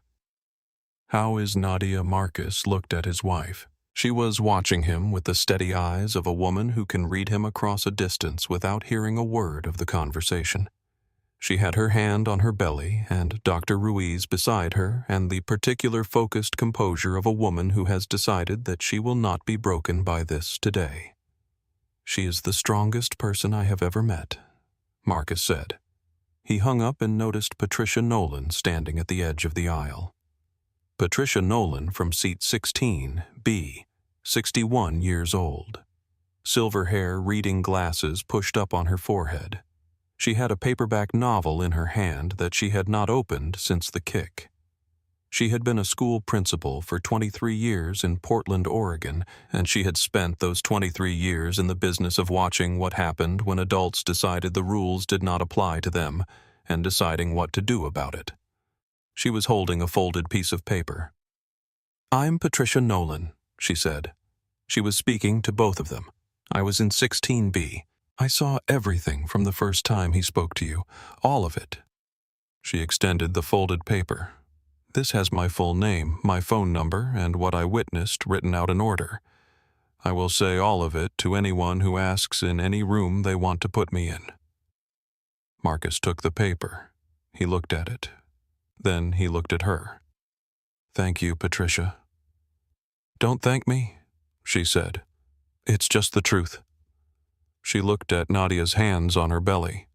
How is Nadia? Marcus looked at his wife. She was watching him with the steady eyes of a woman who can read him across a distance without hearing a word of the conversation. She had her hand on her belly and Dr. Ruiz beside her, and the particular focused composure of a woman who has decided that she will not be broken by this today. "She is the strongest person I have ever met," Marcus said. He hung up and noticed Patricia Nolan standing at the edge of the aisle. Patricia Nolan from seat 16B, 61 years old. Silver hair, reading glasses pushed up on her forehead. She had a paperback novel in her hand that she had not opened since the kick. She had been a school principal for 23 years in Portland, Oregon, and she had spent those 23 years in the business of watching what happened when adults decided the rules did not apply to them and deciding what to do about it. She was holding a folded piece of paper. "I'm Patricia Nolan," she said. She was speaking to both of them. "I was in 16B. I saw everything from the first time he spoke to you, all of it." She extended the folded paper. "This has my full name, my phone number, and what I witnessed written out in order. I will say all of it to anyone who asks in any room they want to put me in." Marcus took the paper. He looked at it. Then he looked at her. "Thank you, Patricia." "Don't thank me," she said. "It's just the truth." She looked at Nadia's hands on her belly.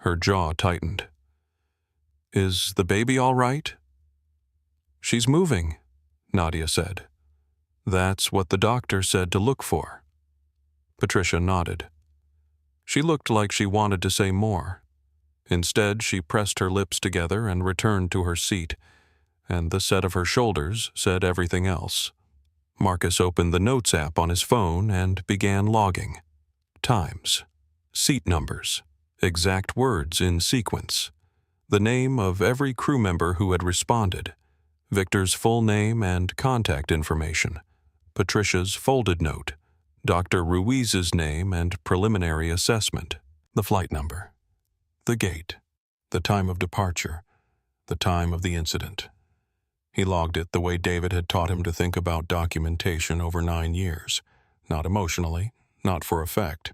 Her jaw tightened. Is the baby all right? She's moving, Nadia said. That's what the doctor said to look for. Patricia nodded. She looked like she wanted to say more. Instead, she pressed her lips together and returned to her seat, and the set of her shoulders said everything else. Marcus opened the Notes app on his phone and began logging. Times, seat numbers, exact words in sequence, the name of every crew member who had responded, Victor's full name and contact information, Patricia's folded note, Dr. Ruiz's name and preliminary assessment, the flight number, the gate, the time of departure, the time of the incident. He logged it the way David had taught him to think about documentation over 9 years, not emotionally, not for effect,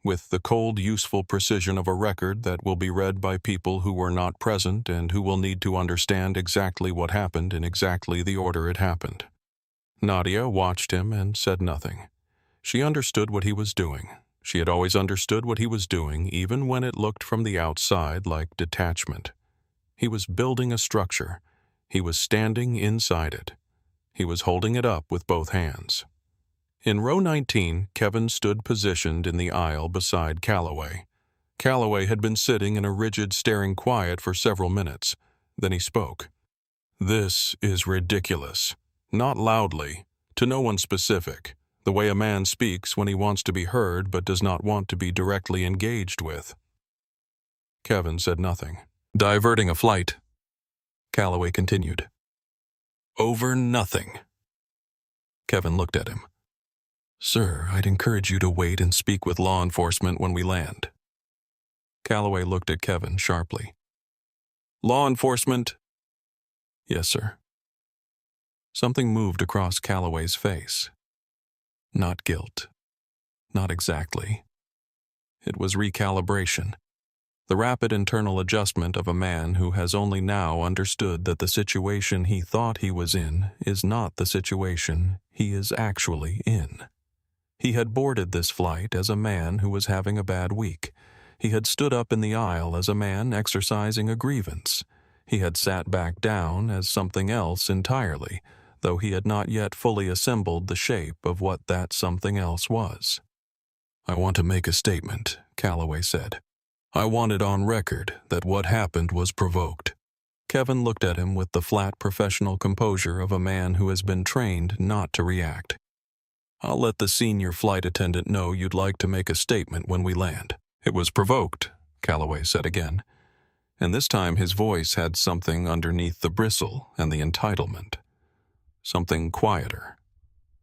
with the cold, useful precision of a record that will be read by people who were not present and who will need to understand exactly what happened in exactly the order it happened. Nadia watched him and said nothing. She understood what he was doing. She had always understood what he was doing, even when it looked from the outside like detachment. He was building a structure. He was standing inside it. He was holding it up with both hands. In row 19, Kevin stood positioned in the aisle beside Calloway. Calloway had been sitting in a rigid, staring quiet for several minutes. Then he spoke. "This is ridiculous." Not loudly, to no one specific, the way a man speaks when he wants to be heard but does not want to be directly engaged with. Kevin said nothing. "Diverting a flight," Calloway continued. "Over nothing." Kevin looked at him. "Sir, I'd encourage you to wait and speak with law enforcement when we land." Calloway looked at Kevin sharply. "Law enforcement?" "Yes, sir." Something moved across Calloway's face. Not guilt. Not exactly. It was recalibration. The rapid internal adjustment of a man who has only now understood that the situation he thought he was in is not the situation he is actually in. He had boarded this flight as a man who was having a bad week. He had stood up in the aisle as a man exercising a grievance. He had sat back down as something else entirely, though he had not yet fully assembled the shape of what that something else was. "I want to make a statement," Calloway said. "I want it on record that what happened was provoked." Kevin looked at him with the flat professional composure of a man who has been trained not to react. "I'll let the senior flight attendant know you'd like to make a statement when we land." "It was provoked," Calloway said again, and this time his voice had something underneath the bristle and the entitlement. Something quieter.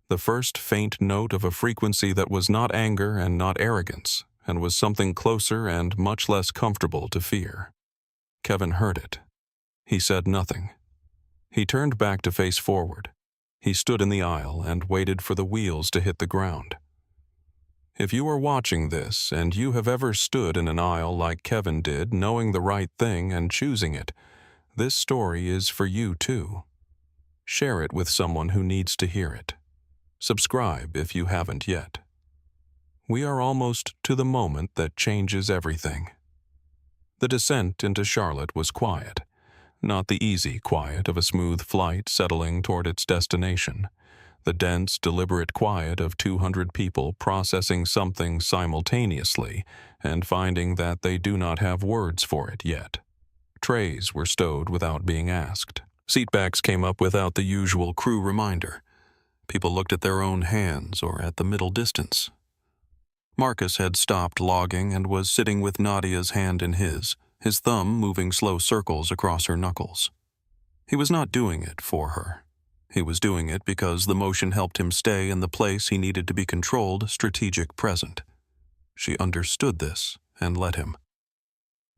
The first faint note of a frequency that was not anger and not arrogance, and was something closer and much less comfortable to fear. Kevin heard it. He said nothing. He turned back to face forward. He stood in the aisle and waited for the wheels to hit the ground. If you are watching this and you have ever stood in an aisle like Kevin did, knowing the right thing and choosing it, this story is for you too. Share it with someone who needs to hear it. Subscribe if you haven't yet. We are almost to the moment that changes everything. The descent into Charlotte was quiet, not the easy quiet of a smooth flight settling toward its destination, the dense, deliberate quiet of 200 people processing something simultaneously and finding that they do not have words for it yet. Trays were stowed without being asked. Seatbacks came up without the usual crew reminder. People looked at their own hands or at the middle distance. Marcus had stopped logging and was sitting with Nadia's hand in his thumb moving slow circles across her knuckles. He was not doing it for her. He was doing it because the motion helped him stay in the place he needed to be controlled, strategic present. She understood this and let him.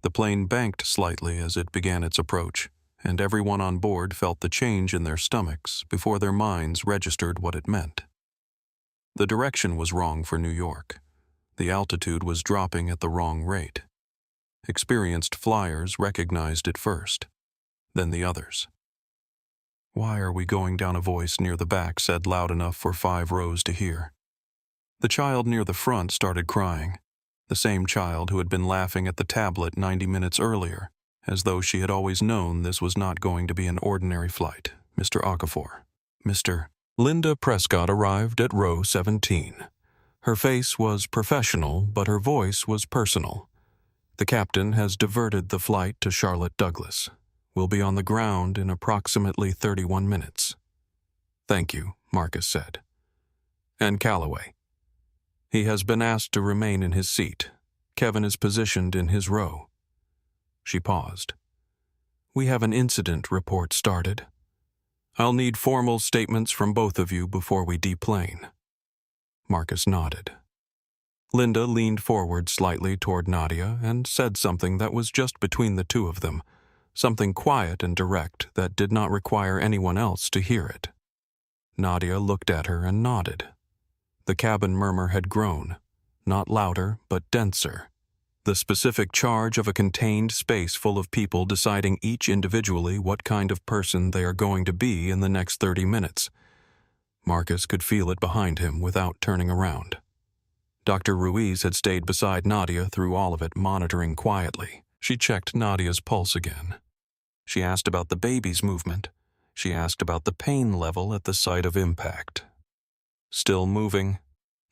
The plane banked slightly as it began its approach, and everyone on board felt the change in their stomachs before their minds registered what it meant. The direction was wrong for New York. The altitude was dropping at the wrong rate. Experienced flyers recognized it first, then the others. "Why are we going down?" a voice near the back said loud enough for 5 rows to hear. The child near the front started crying, the same child who had been laughing at the tablet 90 minutes earlier as though she had always known this was not going to be an ordinary flight. Mr. Okafor. Mr. Linda Prescott arrived at row 17. Her face was professional, but her voice was personal. The captain has diverted the flight to Charlotte Douglas. We'll be on the ground in approximately 31 minutes. Thank you, Marcus said. And Calloway. He has been asked to remain in his seat. Kevin is positioned in his row. She paused. We have an incident report started. I'll need formal statements from both of you before we deplane. Marcus nodded. Linda leaned forward slightly toward Nadia and said something that was just between the two of them, something quiet and direct that did not require anyone else to hear it. Nadia looked at her and nodded. The cabin murmur had grown, not louder but denser. The specific charge of a contained space full of people deciding each individually what kind of person they are going to be in the next 30 minutes. Marcus could feel it behind him without turning around. Dr. Ruiz had stayed beside Nadia through all of it, monitoring quietly. She checked Nadia's pulse again. She asked about the baby's movement. She asked about the pain level at the site of impact. Still moving,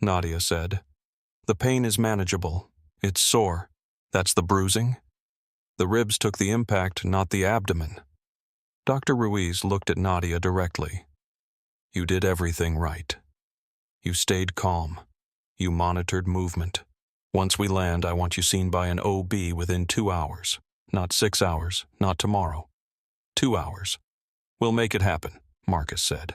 Nadia said. The pain is manageable. It's sore. That's the bruising. The ribs took the impact, not the abdomen. Dr. Ruiz looked at Nadia directly. You did everything right. You stayed calm. You monitored movement. Once we land, I want you seen by an OB within 2 hours. Not 6 hours, not tomorrow. 2 hours. We'll make it happen, Marcus said.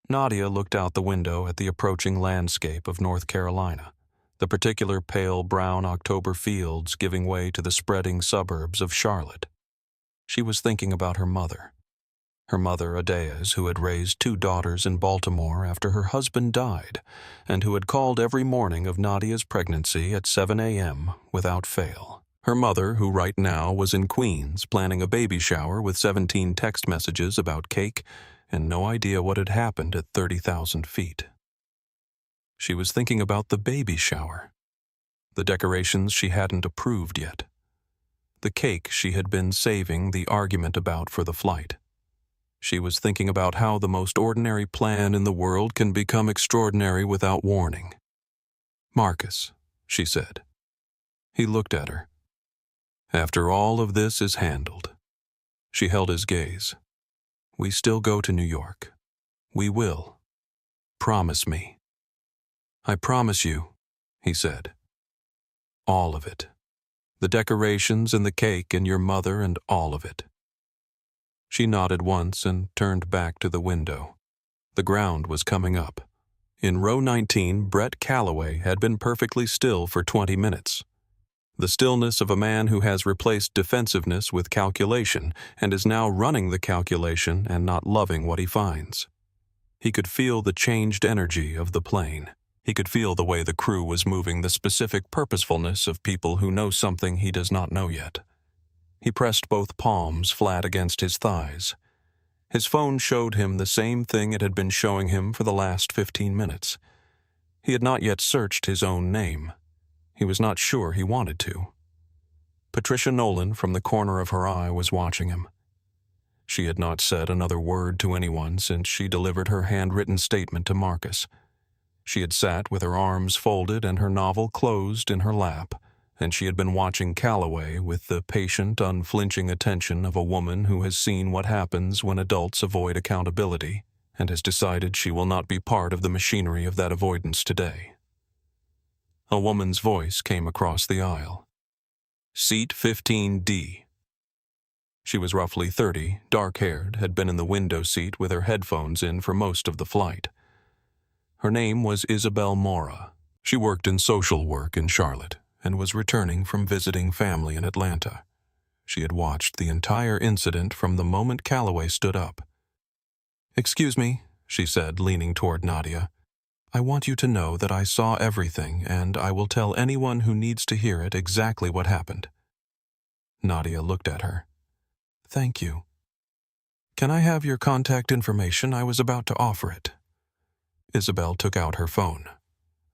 Nadia looked out the window at the approaching landscape of North Carolina, the particular pale brown October fields giving way to the spreading suburbs of Charlotte. She was thinking about her mother. Her mother, Adeas, who had raised 2 daughters in Baltimore after her husband died, and who had called every morning of Nadia's pregnancy at 7 a.m. without fail. Her mother, who right now was in Queens planning a baby shower with 17 text messages about cake and no idea what had happened at 30,000 feet. She was thinking about the baby shower, the decorations she hadn't approved yet, the cake she had been saving the argument about for the flight. She was thinking about how the most ordinary plan in the world can become extraordinary without warning. Marcus, she said. He looked at her. After all of this is handled. She held his gaze. We still go to New York. We will. Promise me. I promise you, he said. All of it. The decorations and the cake and your mother and all of it. She nodded once and turned back to the window. The ground was coming up. In row 19, Brett Calloway had been perfectly still for 20 minutes. The stillness of a man who has replaced defensiveness with calculation and is now running the calculation and not loving what he finds. He could feel the changed energy of the plane. He could feel the way the crew was moving, the specific purposefulness of people who know something he does not know yet. He pressed both palms flat against his thighs. His phone showed him the same thing it had been showing him for the last 15 minutes. He had not yet searched his own name. He was not sure he wanted to. Patricia Nolan, from the corner of her eye, was watching him. She had not said another word to anyone since she delivered her handwritten statement to Marcus. She had sat with her arms folded and her novel closed in her lap, and she had been watching Calloway with the patient, unflinching attention of a woman who has seen what happens when adults avoid accountability and has decided she will not be part of the machinery of that avoidance today. A woman's voice came across the aisle. Seat 15D. She was roughly 30, dark-haired, had been in the window seat with her headphones in for most of the flight. Her name was Isabel Mora. She worked in social work in Charlotte and was returning from visiting family in Atlanta. She had watched the entire incident from the moment Calloway stood up. "Excuse me," she said, leaning toward Nadia. "I want you to know that I saw everything, and I will tell anyone who needs to hear it exactly what happened." Nadia looked at her. "Thank you. Can I have your contact information? I was about to offer it." Isabel took out her phone.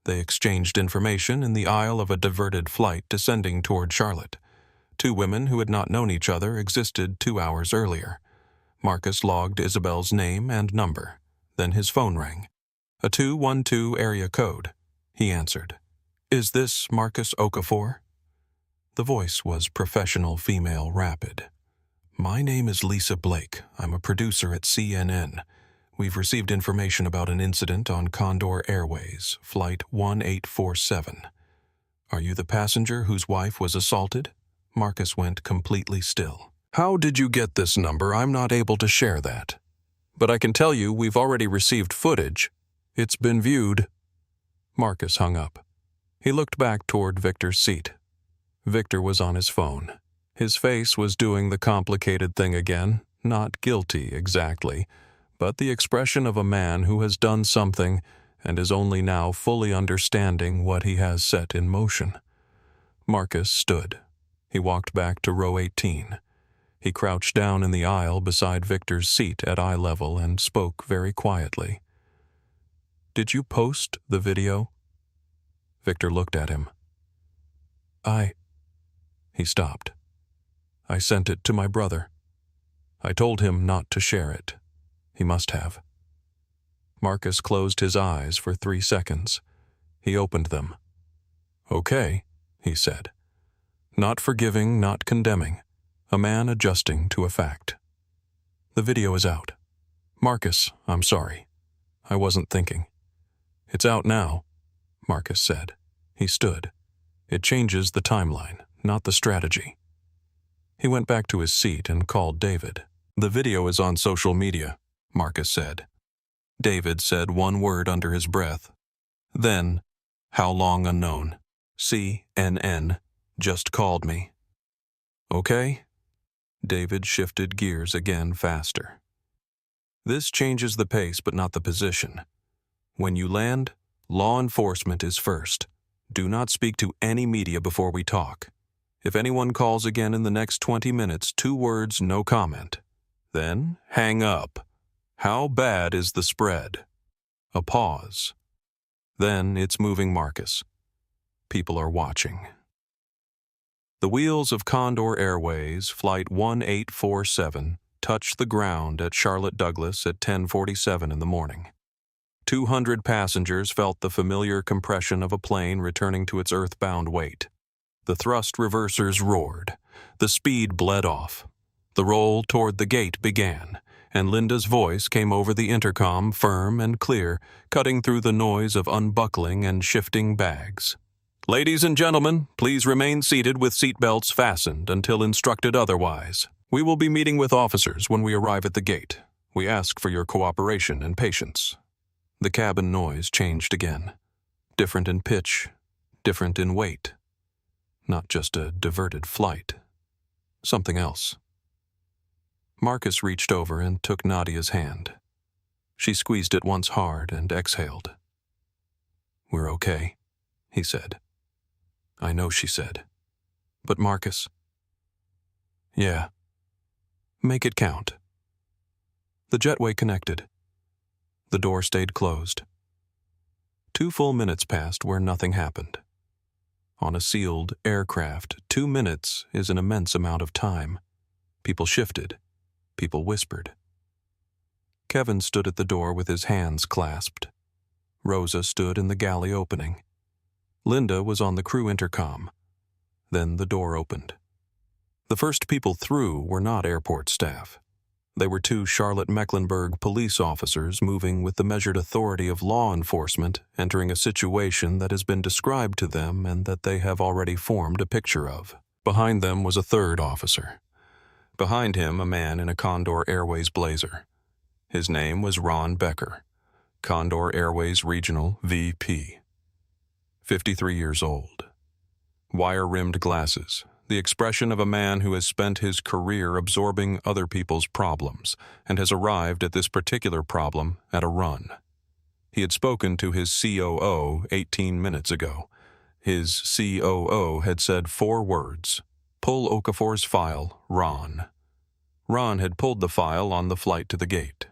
They exchanged information in the aisle of a diverted flight descending toward Charlotte. Two women who had not known each other existed 2 hours earlier. Marcus logged Isabel's name and number. Then his phone rang. A 212 area code. He answered. "Is this Marcus Okafor?" The voice was professional female rapid. "My name is Lisa Blake. I'm a producer at CNN. We've received information about an incident on Condor Airways, Flight 1847. Are you the passenger whose wife was assaulted?" Marcus went completely still. "How did you get this number? I'm not able to share that. But I can tell you we've already received footage. It's been viewed." Marcus hung up. He looked back toward Victor's seat. Victor was on his phone. His face was doing the complicated thing again, not guilty exactly, but the expression of a man who has done something and is only now fully understanding what he has set in motion. Marcus stood. He walked back to row 18. He crouched down in the aisle beside Victor's seat at eye level and spoke very quietly. "Did you post the video?" Victor looked at him. He stopped. "I sent it to my brother. I told him not to share it. He must have." Marcus closed his eyes for 3 seconds. He opened them. "Okay," he said. Not forgiving, not condemning. A man adjusting to a fact. "The video is out. Marcus, I'm sorry. I wasn't thinking." "It's out now," Marcus said. He stood. "It changes the timeline, not the strategy." He went back to his seat and called David. "The video is on social media," Marcus said. David said one word under his breath. Then, "How long unknown. CNN just called me." "Okay?" David shifted gears again faster. "This changes the pace but not the position. When you land, law enforcement is first. Do not speak to any media before we talk. If anyone calls again in the next 20 minutes, 2 words, no comment. Then hang up. How bad is the spread?" A pause. "Then it's moving, Marcus. People are watching." The wheels of Condor Airways, Flight 1847, touched the ground at Charlotte Douglas at 10:47 in the morning. 200 passengers felt the familiar compression of a plane returning to its earthbound weight. The thrust reversers roared. The speed bled off. The roll toward the gate began, and Linda's voice came over the intercom firm and clear, cutting through the noise of unbuckling and shifting bags. "Ladies and gentlemen, please remain seated with seatbelts fastened until instructed otherwise. We will be meeting with officers when we arrive at the gate. We ask for your cooperation and patience." The cabin noise changed again. Different in pitch, different in weight. Not just a diverted flight. Something else. Marcus reached over and took Nadia's hand. She squeezed it once hard and exhaled. "We're okay," he said. "I know," she said. "But Marcus?" "Yeah. Make it count." The jetway connected. The door stayed closed. 2 full minutes passed where nothing happened. On a sealed aircraft, 2 minutes is an immense amount of time. People shifted. People whispered. Kevin stood at the door with his hands clasped. Rosa stood in the galley opening. Linda was on the crew intercom. Then the door opened. The first people through were not airport staff. They were 2 Charlotte-Mecklenburg police officers moving with the measured authority of law enforcement, entering a situation that has been described to them and that they have already formed a picture of. Behind them was a 3rd officer. Behind him, a man in a Condor Airways blazer. His name was Ron Becker, Condor Airways Regional VP. 53 years old. Wire-rimmed glasses, the expression of a man who has spent his career absorbing other people's problems and has arrived at this particular problem at a run. He had spoken to his COO 18 minutes ago. His COO had said 4 words: "Pull Okafor's file, Ron." Ron had pulled the file on the flight to the gate.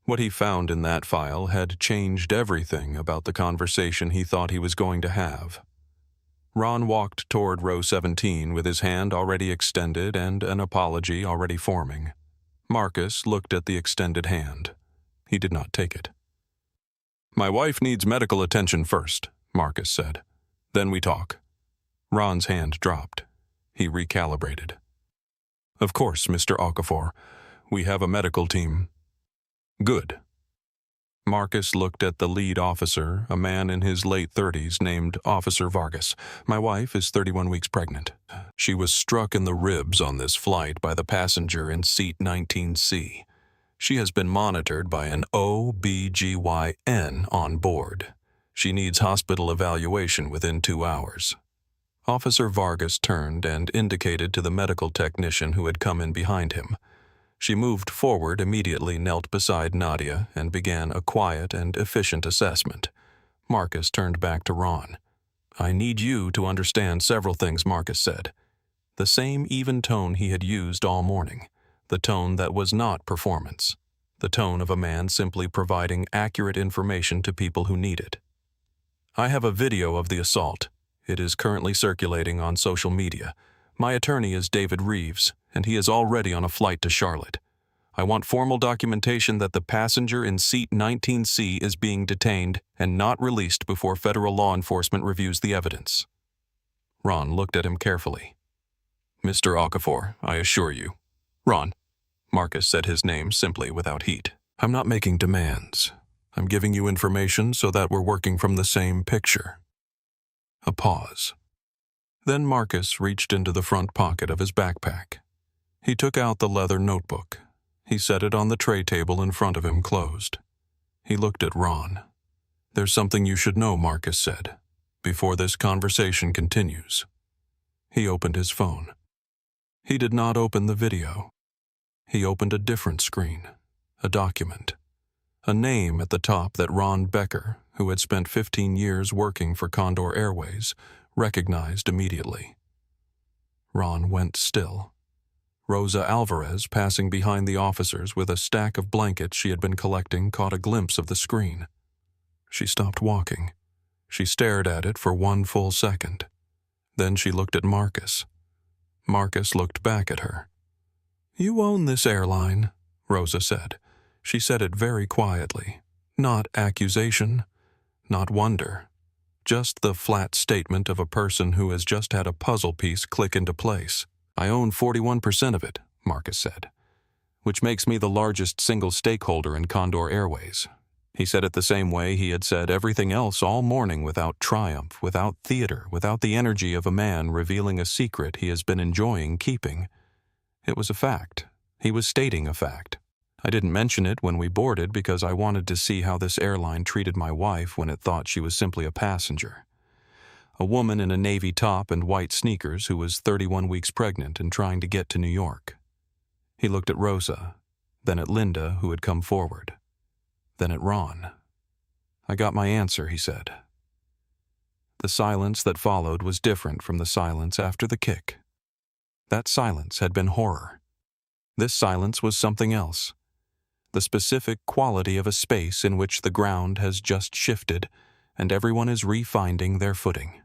What he found in that file had changed everything about the conversation he thought he was going to have. Ron walked toward row 17 with his hand already extended and an apology already forming. Marcus looked at the extended hand. He did not take it. "My wife needs medical attention first," Marcus said. "Then we talk." Ron's hand dropped. He recalibrated. "Of course, Mr. Okafor. We have a medical team." "Good." Marcus looked at the lead officer, a man in his late 30s named Officer Vargas. "My wife is 31 weeks pregnant. She was struck in the ribs on this flight by the passenger in seat 19C. She has been monitored by an OBGYN on board. She needs hospital evaluation within 2 hours." Officer Vargas turned and indicated to the medical technician who had come in behind him. She moved forward, immediately knelt beside Nadia, and began a quiet and efficient assessment. Marcus turned back to Ron. "I need you to understand several things," Marcus said. The same even tone he had used all morning. The tone that was not performance. The tone of a man simply providing accurate information to people who need it. "I have a video of the assault. It is currently circulating on social media. My attorney is David Reeves, and he is already on a flight to Charlotte. I want formal documentation that the passenger in seat 19C is being detained and not released before federal law enforcement reviews the evidence." Ron looked at him carefully. "Mr. Okafor, I assure you." "Ron." Marcus said his name simply without heat. "I'm not making demands. I'm giving you information so that we're working from the same picture." A pause. Then Marcus reached into the front pocket of his backpack. He took out the leather notebook. He set it on the tray table in front of him, closed. He looked at Ron. "There's something you should know," Marcus said, "before this conversation continues." He opened his phone. He did not open the video. He opened a different screen, a document, a name at the top that Ron Becker, who had spent 15 years working for Condor Airways, recognized immediately. Ron went still. Rosa Alvarez, passing behind the officers with a stack of blankets she had been collecting, caught a glimpse of the screen. She stopped walking. She stared at it for 1 full second. Then she looked at Marcus. Marcus looked back at her. "You own this airline," Rosa said. She said it very quietly. Not accusation, not wonder. Just the flat statement of a person who has just had a puzzle piece click into place. "I own 41% of it," Marcus said, "which makes me the largest single stakeholder in Condor Airways." He said it the same way he had said everything else all morning, without triumph, without theater, without the energy of a man revealing a secret he has been enjoying keeping. It was a fact. He was stating a fact. "I didn't mention it when we boarded because I wanted to see how this airline treated my wife when it thought she was simply a passenger. A woman in a navy top and white sneakers who was 31 weeks pregnant and trying to get to New York." He looked at Rosa, then at Linda, who had come forward, then at Ron. "I got my answer," he said. The silence that followed was different from the silence after the kick. That silence had been horror. This silence was something else. The specific quality of a space in which the ground has just shifted and everyone is refinding their footing.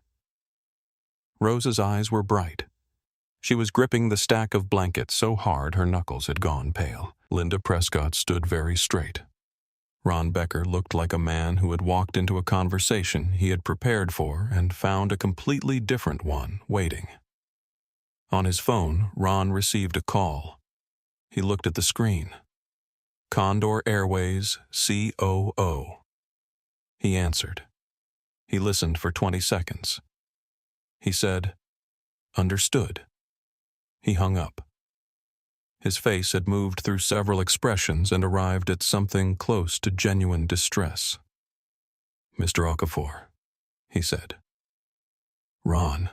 Rosa's eyes were bright. She was gripping the stack of blankets so hard her knuckles had gone pale. Linda Prescott stood very straight. Ron Becker looked like a man who had walked into a conversation he had prepared for and found a completely different one waiting. On his phone, Ron received a call. He looked at the screen. Condor Airways, COO. He answered. He listened for 20 seconds. He said, "Understood." He hung up. His face had moved through several expressions and arrived at something close to genuine distress. "Mr. Okafor," he said. "Ron."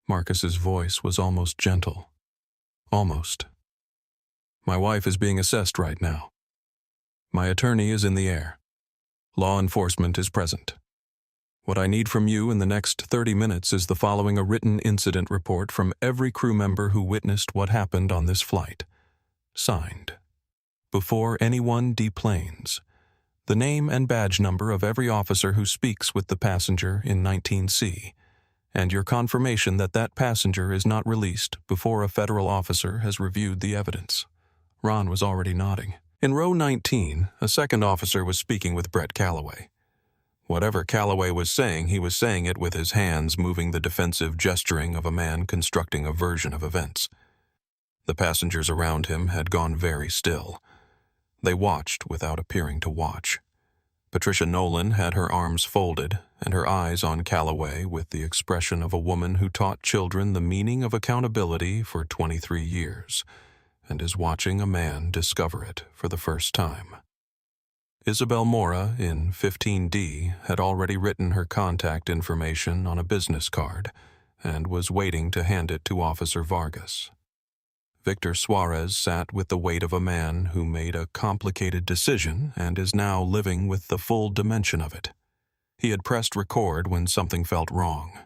Marcus's voice was almost gentle. "Almost. My wife is being assessed right now. My attorney is in the air. Law enforcement is present. What I need from you in the next 30 minutes is the following: a written incident report from every crew member who witnessed what happened on this flight. Signed. Before anyone deplanes, the name and badge number of every officer who speaks with the passenger in 19C, and your confirmation that that passenger is not released before a federal officer has reviewed the evidence." Ron was already nodding. In row 19, a second officer was speaking with Brett Calloway. Whatever Calloway was saying, he was saying it with his hands moving the defensive gesturing of a man constructing a version of events. The passengers around him had gone very still. They watched without appearing to watch. Patricia Nolan had her arms folded and her eyes on Calloway with the expression of a woman who taught children the meaning of accountability for 23 years and is watching a man discover it for the first time. Isabel Mora in 15D had already written her contact information on a business card and was waiting to hand it to Officer Vargas. Victor Suarez sat with the weight of a man who made a complicated decision and is now living with the full dimension of it. He had pressed record when something felt wrong.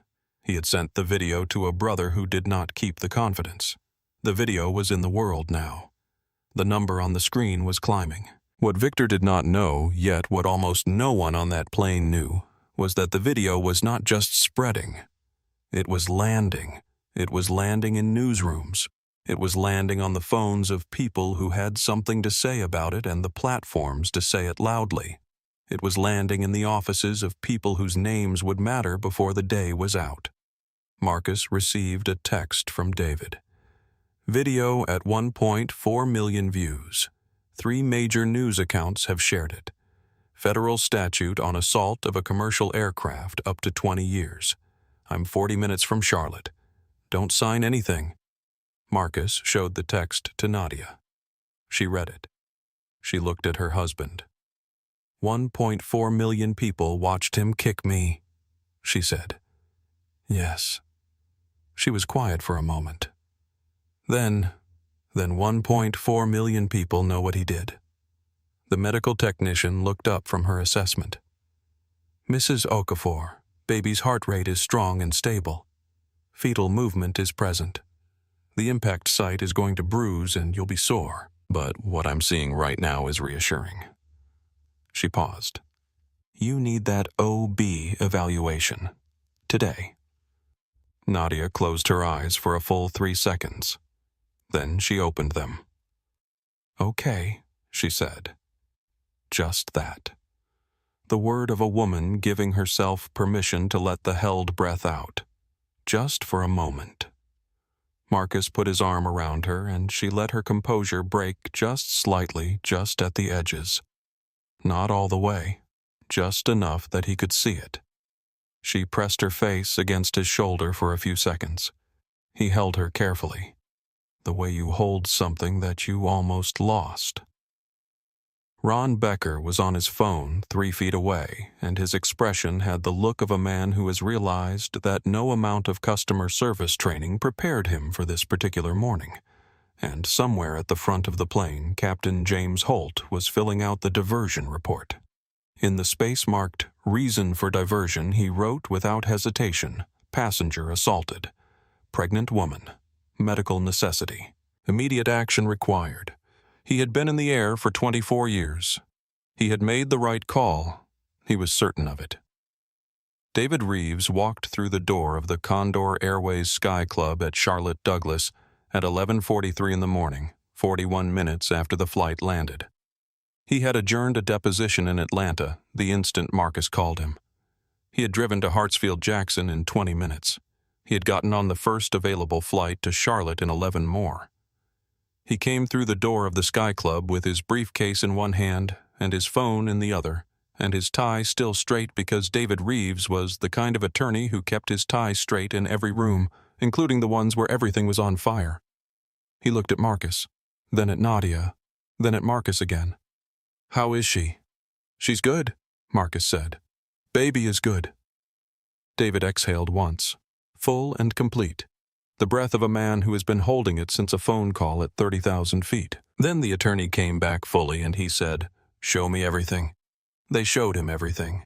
He had sent the video to a brother who did not keep the confidence. The video was in the world now. The number on the screen was climbing. What Victor did not know, yet what almost no one on that plane knew, was that the video was not just spreading. It was landing. It was landing in newsrooms. It was landing on the phones of people who had something to say about it and the platforms to say it loudly. It was landing in the offices of people whose names would matter before the day was out. Marcus received a text from David. Video at 1.4 million views. 3 major news accounts have shared it. Federal statute on assault of a commercial aircraft up to 20 years. I'm 40 minutes from Charlotte. Don't sign anything. Marcus showed the text to Nadia. She read it. She looked at her husband. 1.4 million people watched him kick me, she said. Yes. She was quiet for a moment. Then 1.4 million people know what he did. The medical technician looked up from her assessment. Mrs. Okafor, baby's heart rate is strong and stable. Fetal movement is present. The impact site is going to bruise and you'll be sore, but what I'm seeing right now is reassuring. She paused. You need that OB evaluation. Today. Nadia closed her eyes for a full 3 seconds. Then she opened them. Okay, she said. Just that. The word of a woman giving herself permission to let the held breath out. Just for a moment. Marcus put his arm around her and she let her composure break just slightly, just at the edges. Not all the way, just enough that he could see it. She pressed her face against his shoulder for a few seconds. He held her carefully. The way you hold something that you almost lost. Ron Becker was on his phone 3 feet away, and his expression had the look of a man who has realized that no amount of customer service training prepared him for this particular morning. And somewhere at the front of the plane, Captain James Holt was filling out the diversion report. In the space marked "Reason for Diversion," he wrote without hesitation, "Passenger assaulted. Pregnant woman. Medical necessity. Immediate action required." He had been in the air for 24 years. He had made the right call. He was certain of it. David Reeves walked through the door of the Condor Airways Sky Club at Charlotte Douglas at 11:43 in the morning, 41 minutes after the flight landed. He had adjourned a deposition in Atlanta the instant Marcus called him. He had driven to Hartsfield-Jackson in 20 minutes. He had gotten on the first available flight to Charlotte in 11 more. He came through the door of the Sky Club with his briefcase in one hand and his phone in the other, and his tie still straight because David Reeves was the kind of attorney who kept his tie straight in every room, including the ones where everything was on fire. He looked at Marcus, then at Nadia, then at Marcus again. How is she? She's good, Marcus said. Baby is good. David exhaled once, full and complete. The breath of a man who has been holding it since a phone call at 30,000 feet. Then the attorney came back fully and he said, "Show me everything." They showed him everything.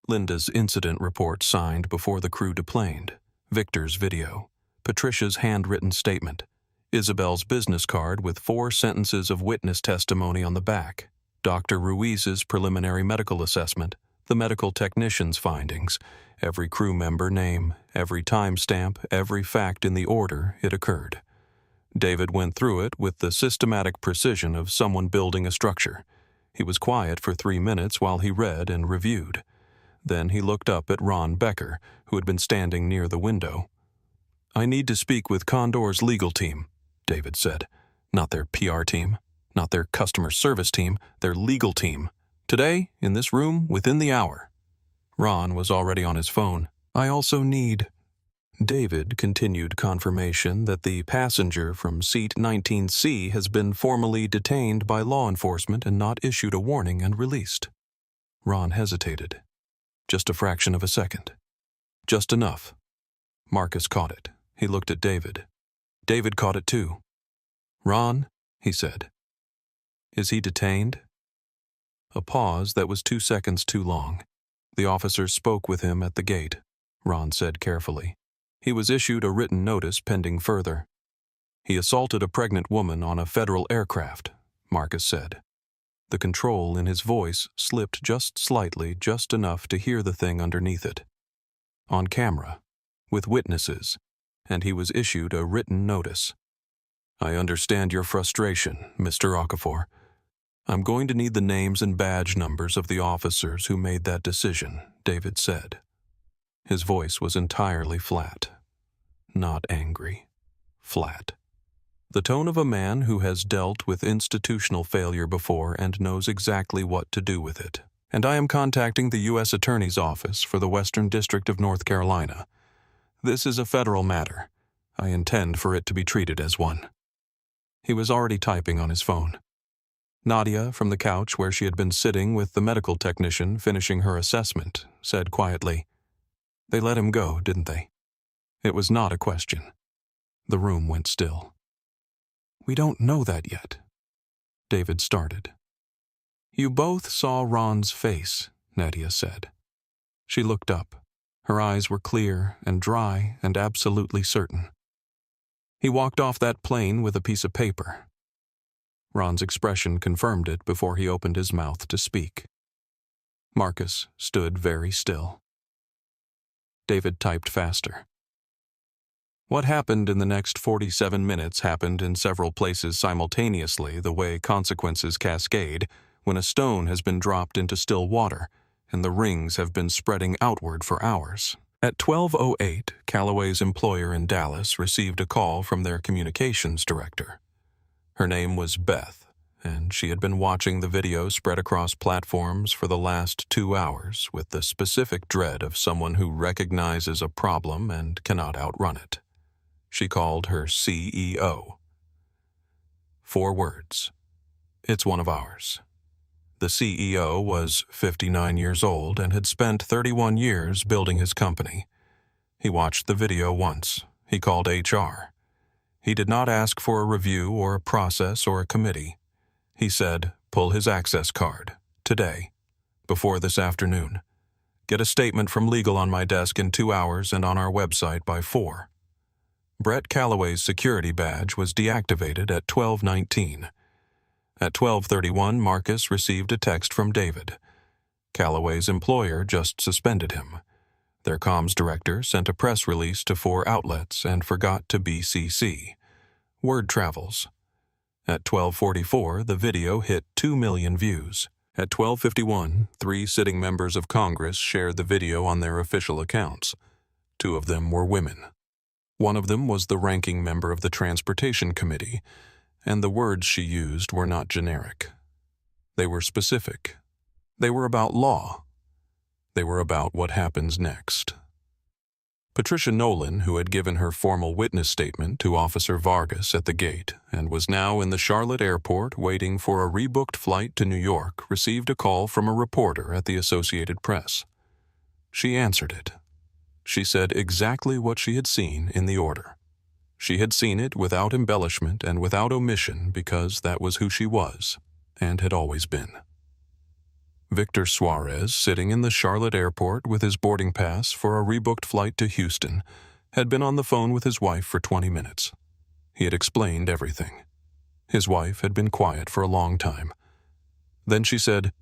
Linda's incident report signed before the crew deplaned, Victor's video, Patricia's handwritten statement, Isabel's business card with 4 sentences of witness testimony on the back, Dr. Ruiz's preliminary medical assessment, the medical technician's findings, every crew member name, every timestamp, every fact in the order it occurred. David went through it with the systematic precision of someone building a structure. He was quiet for 3 minutes while he read and reviewed. Then he looked up at Ron Becker, who had been standing near the window. "I need to speak with Condor's legal team," David said. "Not their PR team, not their customer service team, their legal team. Today, in this room, within the hour." Ron was already on his phone. "I also need—" David continued confirmation that the passenger from seat 19C has been formally detained by law enforcement and not issued a warning and released. Ron hesitated. Just a fraction of a second. Just enough. Marcus caught it. He looked at David. David caught it too. "Ron," he said. "Is he detained?" A pause that was 2 seconds too long. The officer spoke with him at the gate. Ron said carefully. "He was issued a written notice pending further. He assaulted a pregnant woman on a federal aircraft," Marcus said. The control in his voice slipped just slightly, just enough to hear the thing underneath it. "On camera, with witnesses, and he was issued a written notice. I understand your frustration, Mr. Okafor. I'm going to need the names and badge numbers of the officers who made that decision," David said. His voice was entirely flat. Not angry. Flat. The tone of a man who has dealt with institutional failure before and knows exactly what to do with it. "And I am contacting the U.S. Attorney's Office for the Western District of North Carolina. This is a federal matter. I intend for it to be treated as one." He was already typing on his phone. Nadia, from the couch where she had been sitting with the medical technician finishing her assessment, said quietly, "They let him go, didn't they?" It was not a question. The room went still. "We don't know that yet," David started. "You both saw Ron's face," Nadia said. She looked up. Her eyes were clear and dry and absolutely certain. "He walked off that plane with a piece of paper." Ron's expression confirmed it before he opened his mouth to speak. Marcus stood very still. David typed faster. "What happened in the next 47 minutes happened in several places simultaneously, the way consequences cascade when a stone has been dropped into still water and the rings have been spreading outward for hours. At 12:08, Calloway's employer in Dallas received a call from their communications director. Her name was Beth, and she had been watching the video spread across platforms for the last 2 hours with the specific dread of someone who recognizes a problem and cannot outrun it. She called her CEO. 4 words. "It's one of ours." The CEO was 59 years old and had spent 31 years building his company. He watched the video once. He called HR. He did not ask for a review or a process or a committee. He said, "Pull his access card. Today. Before this afternoon. Get a statement from legal on my desk in 2 hours and on our website by 4. Brett Calloway's security badge was deactivated at 12:19. At 12:31, Marcus received a text from David. Calloway's employer just suspended him. Their comms director sent a press release to 4 outlets and forgot to BCC. Word travels. At 12:44, the video hit 2 million views. At 12:51, 3 sitting members of Congress shared the video on their official accounts. 2 of them were women. One of them was the ranking member of the Transportation Committee, and the words she used were not generic. They were specific. They were about law. They were about what happens next. Patricia Nolan, who had given her formal witness statement to Officer Vargas at the gate and was now in the Charlotte airport waiting for a rebooked flight to New York, received a call from a reporter at the Associated Press. She answered it. She said exactly what she had seen in the order. She had seen it without embellishment and without omission because that was who she was and had always been. Victor Suarez, sitting in the Charlotte airport with his boarding pass for a rebooked flight to Houston, had been on the phone with his wife for 20 minutes. He had explained everything. His wife had been quiet for a long time. Then she said,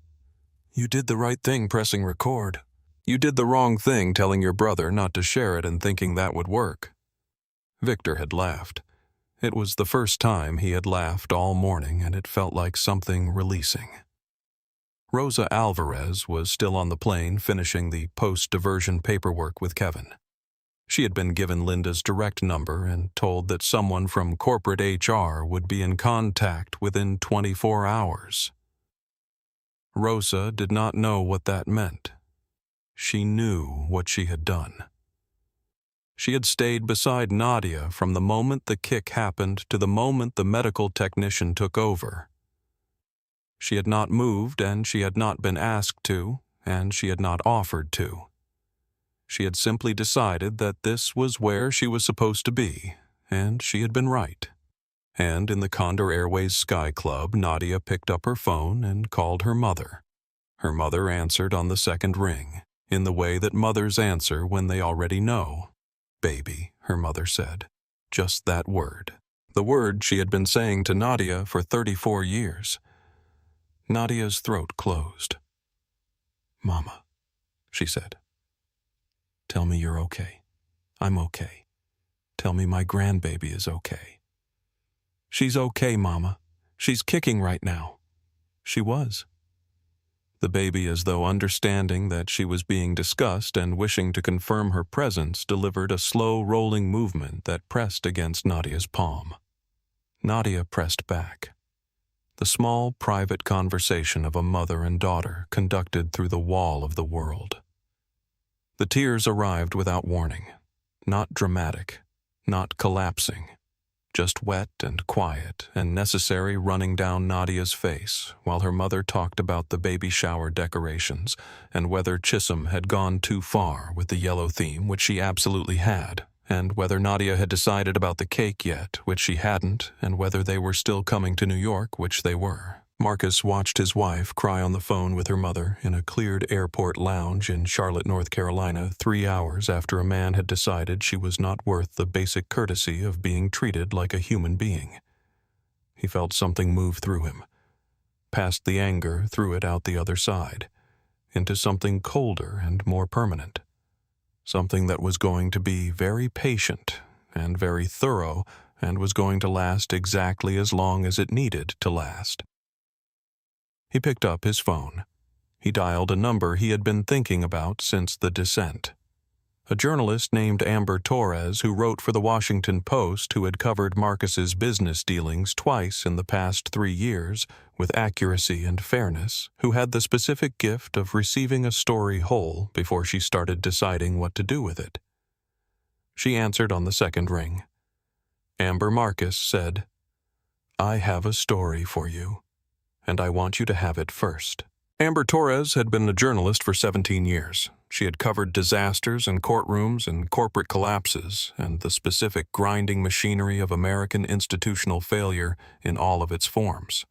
"You did the right thing pressing record. You did the wrong thing telling your brother not to share it and thinking that would work." Victor had laughed. It was the first time he had laughed all morning, and it felt like something releasing. Rosa Alvarez was still on the plane finishing the post-diversion paperwork with Kevin. She had been given Linda's direct number and told that someone from corporate HR would be in contact within 24 hours. Rosa did not know what that meant. She knew what she had done. She had stayed beside Nadia from the moment the kick happened to the moment the medical technician took over. She had not moved, and she had not been asked to, and she had not offered to. She had simply decided that this was where she was supposed to be, and she had been right. And in the Condor Airways Sky Club, Nadia picked up her phone and called her mother. Her mother answered on the second ring, in the way that mothers answer when they already know. "Baby," her mother said. Just that word. The word she had been saying to Nadia for 34 years. Nadia's throat closed. "Mama," she said. "Tell me you're okay. I'm okay. Tell me my grandbaby is okay." "She's okay, Mama. She's kicking right now." She was. The baby, as though understanding that she was being discussed and wishing to confirm her presence, delivered a slow rolling movement that pressed against Nadia's palm. Nadia pressed back. The small, private conversation of a mother and daughter conducted through the wall of the world. The tears arrived without warning, not dramatic, not collapsing, just wet and quiet and necessary running down Nadia's face while her mother talked about the baby shower decorations and whether Chisholm had gone too far with the yellow theme, which she absolutely had, and whether Nadia had decided about the cake yet, which she hadn't, and whether they were still coming to New York, which they were. Marcus watched his wife cry on the phone with her mother in a cleared airport lounge in Charlotte, North Carolina, 3 hours after a man had decided she was not worth the basic courtesy of being treated like a human being. He felt something move through him, past the anger, threw it out the other side, into something colder and more permanent, something that was going to be very patient and very thorough and was going to last exactly as long as it needed to last. He picked up his phone. He dialed a number he had been thinking about since the descent. A journalist named Amber Torres, who wrote for the Washington Post, who had covered Marcus's business dealings twice in the past 3 years with accuracy and fairness, who had the specific gift of receiving a story whole before she started deciding what to do with it. She answered on the second ring. Amber Marcus said, "I have a story for you, and I want you to have it first." Amber Torres had been a journalist for 17 years. She had covered disasters and courtrooms and corporate collapses and the specific grinding machinery of American institutional failure in all of its forms.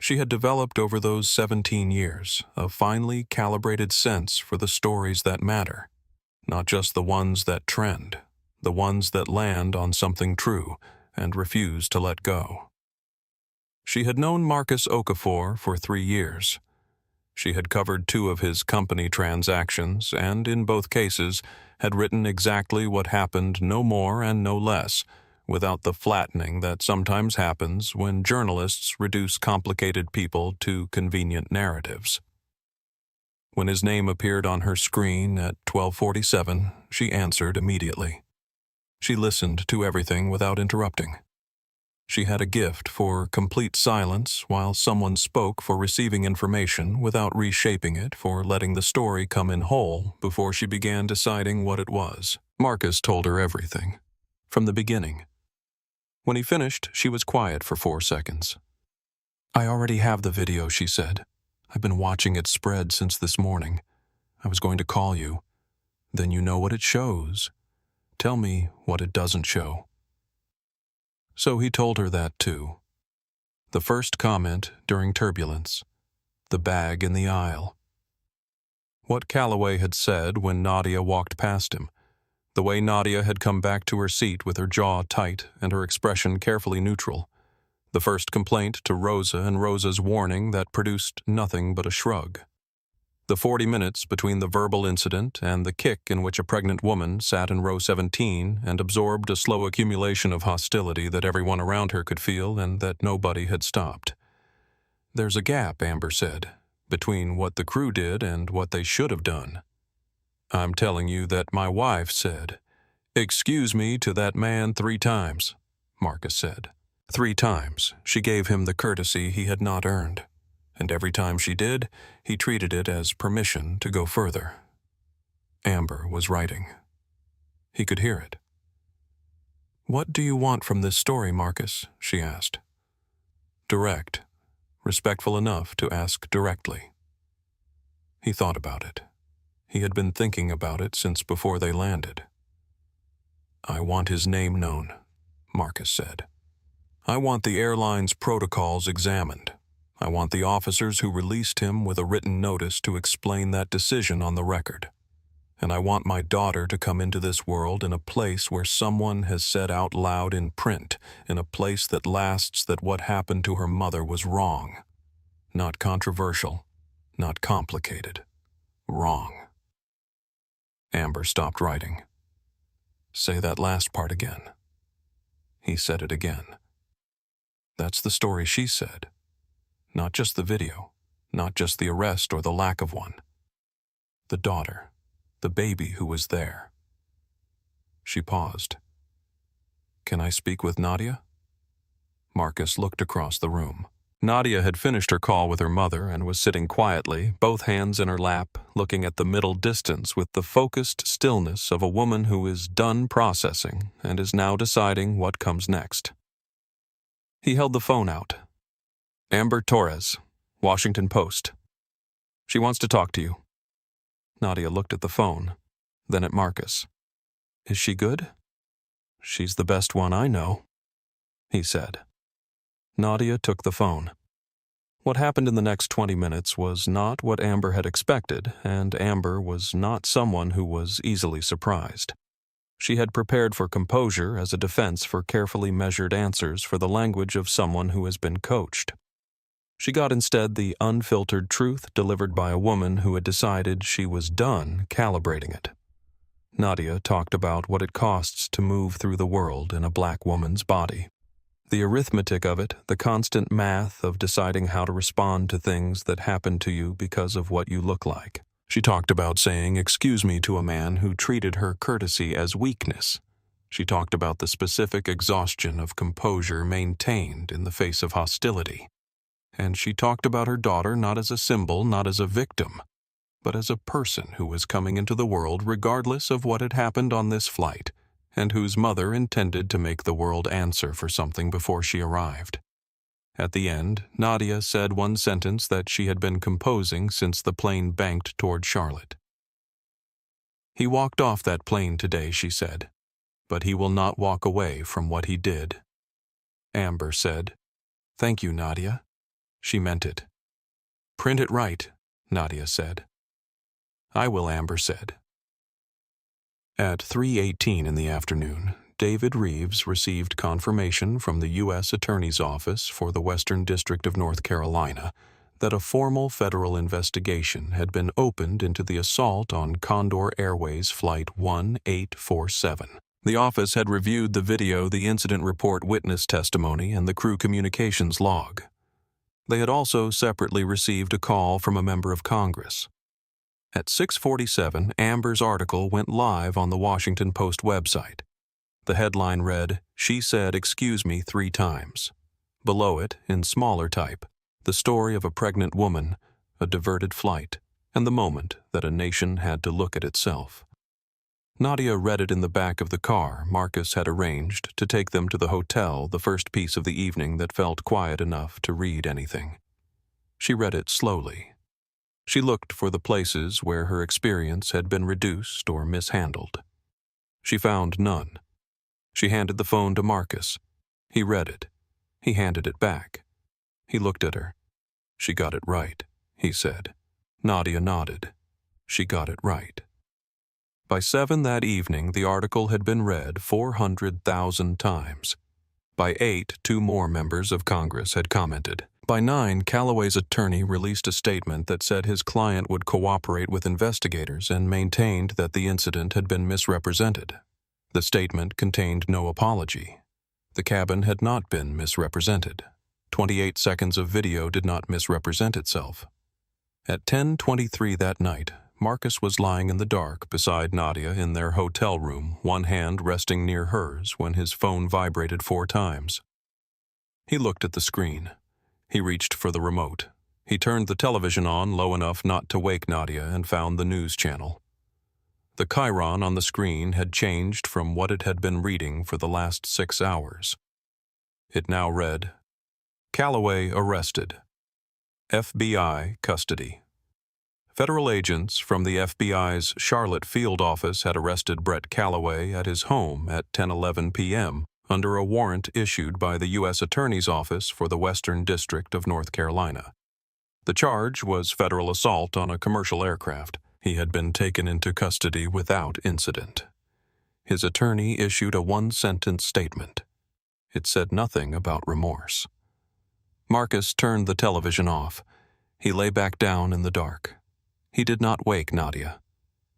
She had developed over those 17 years a finely calibrated sense for the stories that matter, not just the ones that trend, the ones that land on something true and refuse to let go. She had known Marcus Okafor for 3 years. She had covered 2 of his company transactions and, in both cases, had written exactly what happened, no more and no less, without the flattening that sometimes happens when journalists reduce complicated people to convenient narratives. When his name appeared on her screen at 12:47, she answered immediately. She listened to everything without interrupting. She had a gift for complete silence while someone spoke, for receiving information without reshaping it, for letting the story come in whole before she began deciding what it was. Marcus told her everything, from the beginning. When he finished, she was quiet for 4 seconds. "I already have the video," she said. "I've been watching it spread since this morning. I was going to call you. Then you know what it shows. Tell me what it doesn't show." So he told her that too. The first comment during turbulence. The bag in the aisle. What Calloway had said when Nadia walked past him. The way Nadia had come back to her seat with her jaw tight and her expression carefully neutral. The first complaint to Rosa and Rosa's warning that produced nothing but a shrug. The 40 minutes between the verbal incident and the kick in which a pregnant woman sat in row 17 and absorbed a slow accumulation of hostility that everyone around her could feel and that nobody had stopped. "There's a gap," Amber said, "between what the crew did and what they should have done." "I'm telling you that my wife said, 'Excuse me' to that man 3 times, Marcus said. 3 times she gave him the courtesy he had not earned, and every time she did, he treated it as permission to go further. Amber was writing. He could hear it. "What do you want from this story, Marcus?" she asked. Direct, respectful enough to ask directly. He thought about it. He had been thinking about it since before they landed. "I want his name known," Marcus said. "I want the airline's protocols examined. I want the officers who released him with a written notice to explain that decision on the record. And I want my daughter to come into this world in a place where someone has said out loud in print, in a place that lasts, that what happened to her mother was wrong. Not controversial, not complicated. Wrong." Amber stopped writing. "Say that last part again." He said it again. That's the story she said. Not just the video, not just the arrest or the lack of one. The daughter, the baby who was there. She paused. "Can I speak with Nadia?" Marcus looked across the room. Nadia had finished her call with her mother and was sitting quietly, both hands in her lap, looking at the middle distance with the focused stillness of a woman who is done processing and is now deciding what comes next. He held the phone out. "Amber Torres, Washington Post. She wants to talk to you." Nadia looked at the phone, then at Marcus. "Is she good?" "She's the best one I know," he said. Nadia took the phone. What happened in the next 20 minutes was not what Amber had expected, and Amber was not someone who was easily surprised. She had prepared for composure as a defense for carefully measured answers for the language of someone who has been coached. She got instead the unfiltered truth delivered by a woman who had decided she was done calibrating it. Nadia talked about what it costs to move through the world in a black woman's body. The arithmetic of it, the constant math of deciding how to respond to things that happen to you because of what you look like. She talked about saying "excuse me" to a man who treated her courtesy as weakness. She talked about the specific exhaustion of composure maintained in the face of hostility. And she talked about her daughter not as a symbol, not as a victim, but as a person who was coming into the world regardless of what had happened on this flight, and whose mother intended to make the world answer for something before she arrived. At the end, Nadia said one sentence that she had been composing since the plane banked toward Charlotte. "He walked off that plane today," she said, "but he will not walk away from what he did." Amber said, "Thank you, Nadia." She meant it. "Print it right," Nadia said. "I will," Amber said. At 3:18 in the afternoon, David Reeves received confirmation from the U.S. Attorney's Office for the Western District of North Carolina that a formal federal investigation had been opened into the assault on Condor Airways Flight 1847. The office had reviewed the video, the incident report, witness testimony, and the crew communications log. They had also separately received a call from a member of Congress. At 6:47, Amber's article went live on the Washington Post website. The headline read, "She said excuse me 3 times." Below it, in smaller type, the story of a pregnant woman, a diverted flight, and the moment that a nation had to look at itself. Nadia read it in the back of the car Marcus had arranged to take them to the hotel, the first piece of the evening that felt quiet enough to read anything. She read it slowly. She looked for the places where her experience had been reduced or mishandled. She found none. She handed the phone to Marcus. He read it. He handed it back. He looked at her. "She got it right," he said. Nadia nodded. She got it right. By 7 that evening, the article had been read 400,000 times. By 8, 2 more members of Congress had commented. By 9, Calloway's attorney released a statement that said his client would cooperate with investigators and maintained that the incident had been misrepresented. The statement contained no apology. The cabin had not been misrepresented. 28 seconds of video did not misrepresent itself. At 10:23 that night, Marcus was lying in the dark beside Nadia in their hotel room, one hand resting near hers when his phone vibrated 4 times. He looked at the screen. He reached for the remote. He turned the television on low enough not to wake Nadia and found the news channel. The chyron on the screen had changed from what it had been reading for the last 6 hours. It now read, "Calloway arrested. FBI custody." Federal agents from the FBI's Charlotte field office had arrested Brett Calloway at his home at 10:11 p.m. under a warrant issued by the U.S. Attorney's Office for the Western District of North Carolina. The charge was federal assault on a commercial aircraft. He had been taken into custody without incident. His attorney issued a 1-sentence statement. It said nothing about remorse. Marcus turned the television off. He lay back down in the dark. He did not wake Nadia.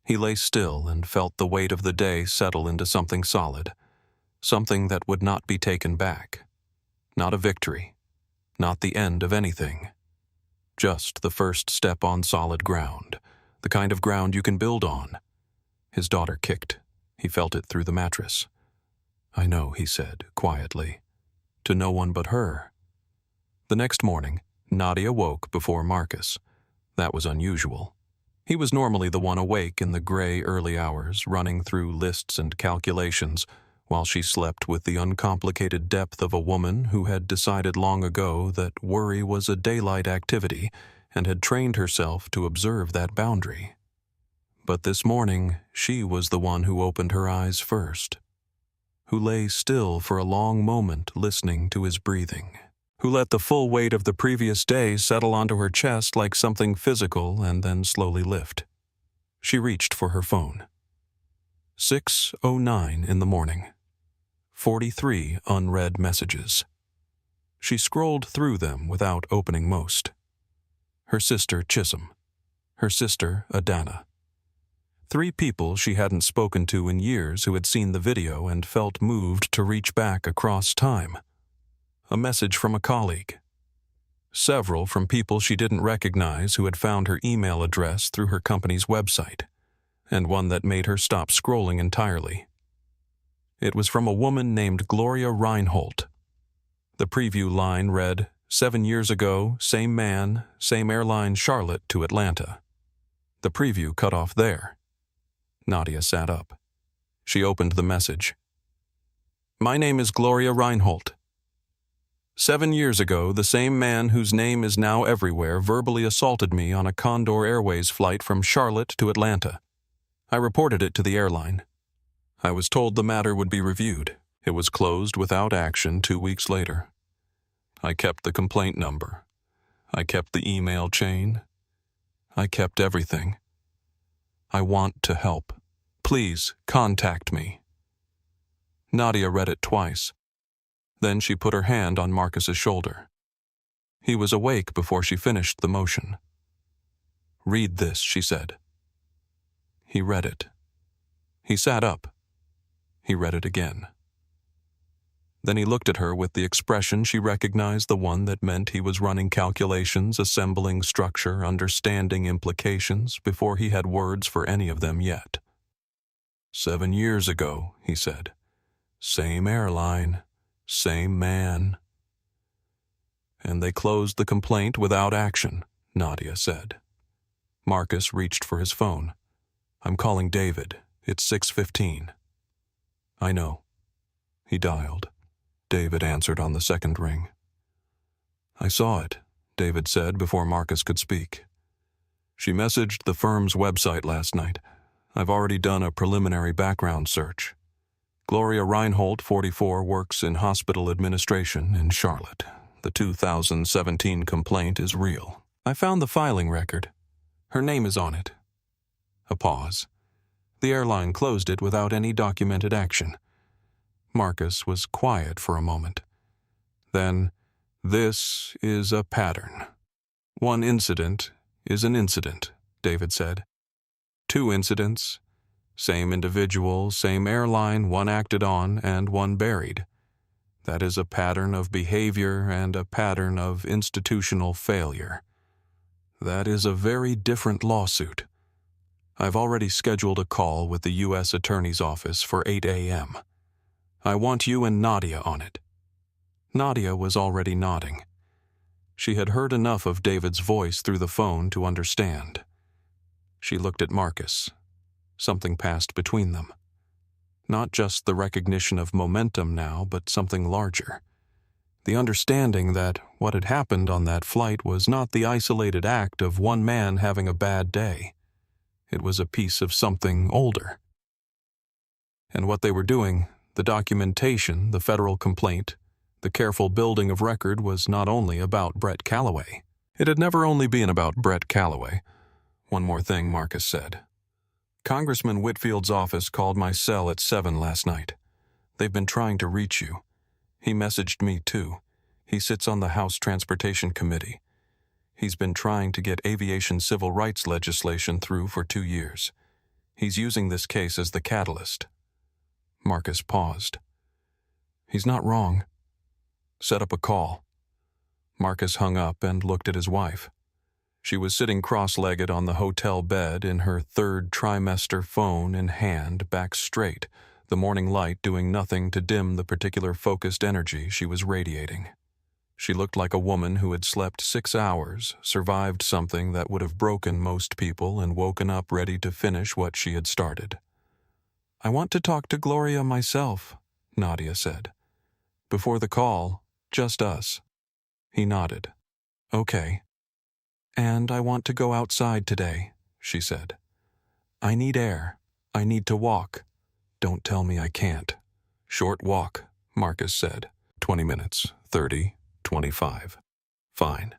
He lay still and felt the weight of the day settle into something solid, something that would not be taken back. Not a victory, not the end of anything. Just the first step on solid ground, the kind of ground you can build on. His daughter kicked. He felt it through the mattress. "I know," he said, quietly. To no one but her. The next morning, Nadia woke before Marcus. That was unusual. He was normally the one awake in the gray early hours, running through lists and calculations, while she slept with the uncomplicated depth of a woman who had decided long ago that worry was a daylight activity and had trained herself to observe that boundary. But this morning, she was the one who opened her eyes first, who lay still for a long moment listening to his breathing, who let the full weight of the previous day settle onto her chest like something physical and then slowly lift. She reached for her phone. 6:09 in the morning. 43 unread messages. She scrolled through them without opening most. Her sister Chisholm. Her sister Adana. 3 people she hadn't spoken to in years who had seen the video and felt moved to reach back across time. A message from a colleague. Several from people she didn't recognize who had found her email address through her company's website, and one that made her stop scrolling entirely. It was from a woman named Gloria Reinhold. The preview line read, 7 years ago, same man, same airline Charlotte to Atlanta. The preview cut off there. Nadia sat up. She opened the message. My name is Gloria Reinhold. 7 years ago, the same man whose name is now everywhere verbally assaulted me on a Condor Airways flight from Charlotte to Atlanta. I reported it to the airline. I was told the matter would be reviewed. It was closed without action 2 weeks later. I kept the complaint number. I kept the email chain. I kept everything. I want to help. Please contact me. Nadia read it twice. Then she put her hand on Marcus's shoulder. He was awake before she finished the motion. Read this, she said. He read it. He sat up. He read it again. Then he looked at her with the expression she recognized, the one that meant he was running calculations, assembling structure, understanding implications, before he had words for any of them yet. 7 years ago, he said. Same airline, same man. And they closed the complaint without action, Nadia said. Marcus reached for his phone. I'm calling David. It's 6:15. I know. He dialed. David answered on the second ring. I saw it, David said before Marcus could speak. She messaged the firm's website last night. I've already done a preliminary background search. Gloria Reinhold, 44, works in hospital administration in Charlotte. The 2017 complaint is real. I found the filing record. Her name is on it. A pause. The airline closed it without any documented action. Marcus was quiet for a moment. Then, This is a pattern. One incident is an incident, David said. Two incidents, same individual, same airline, one acted on and one buried. That is a pattern of behavior and a pattern of institutional failure. That is a very different lawsuit. I've already scheduled a call with the U.S. Attorney's Office for 8 a.m. I want you and Nadia on it. Nadia was already nodding. She had heard enough of David's voice through the phone to understand. She looked at Marcus. Something passed between them. Not just the recognition of momentum now, but something larger. The understanding that what had happened on that flight was not the isolated act of one man having a bad day. It was a piece of something older. And what they were doing, the documentation, the federal complaint, the careful building of record was not only about Brett Calloway. It had never only been about Brett Calloway. One more thing, Marcus said. Congressman Whitfield's office called my cell at 7 last night. They've been trying to reach you. He messaged me too. He sits on the House Transportation Committee. He's been trying to get aviation civil rights legislation through for 2 years. He's using this case as the catalyst. Marcus paused. He's not wrong. Set up a call. Marcus hung up and looked at his wife. She was sitting cross-legged on the hotel bed in her third trimester phone in hand, back straight, the morning light doing nothing to dim the particular focused energy she was radiating. She looked like a woman who had slept 6 hours, survived something that would have broken most people, and woken up ready to finish what she had started. I want to talk to Gloria myself, Nadia said. Before the call, just us. He nodded. Okay. And I want to go outside today, she said. I need air. I need to walk. Don't tell me I can't. Short walk, Marcus said. 20 minutes, 30, 25. Fine.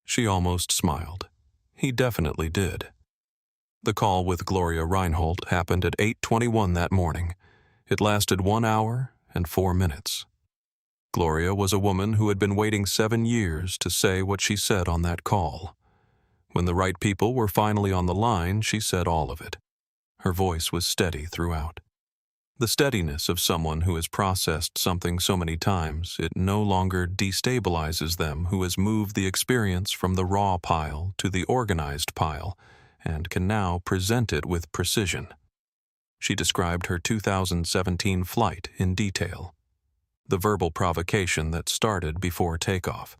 She almost smiled. He definitely did. The call with Gloria Reinhold happened at 8:21 that morning. It lasted 1 hour and 4 minutes. Gloria was a woman who had been waiting 7 years to say what she said on that call. When the right people were finally on the line, she said all of it. Her voice was steady throughout. The steadiness of someone who has processed something so many times, it no longer destabilizes them, who has moved the experience from the raw pile to the organized pile, and can now present it with precision. She described her 2017 flight in detail. The verbal provocation that started before takeoff.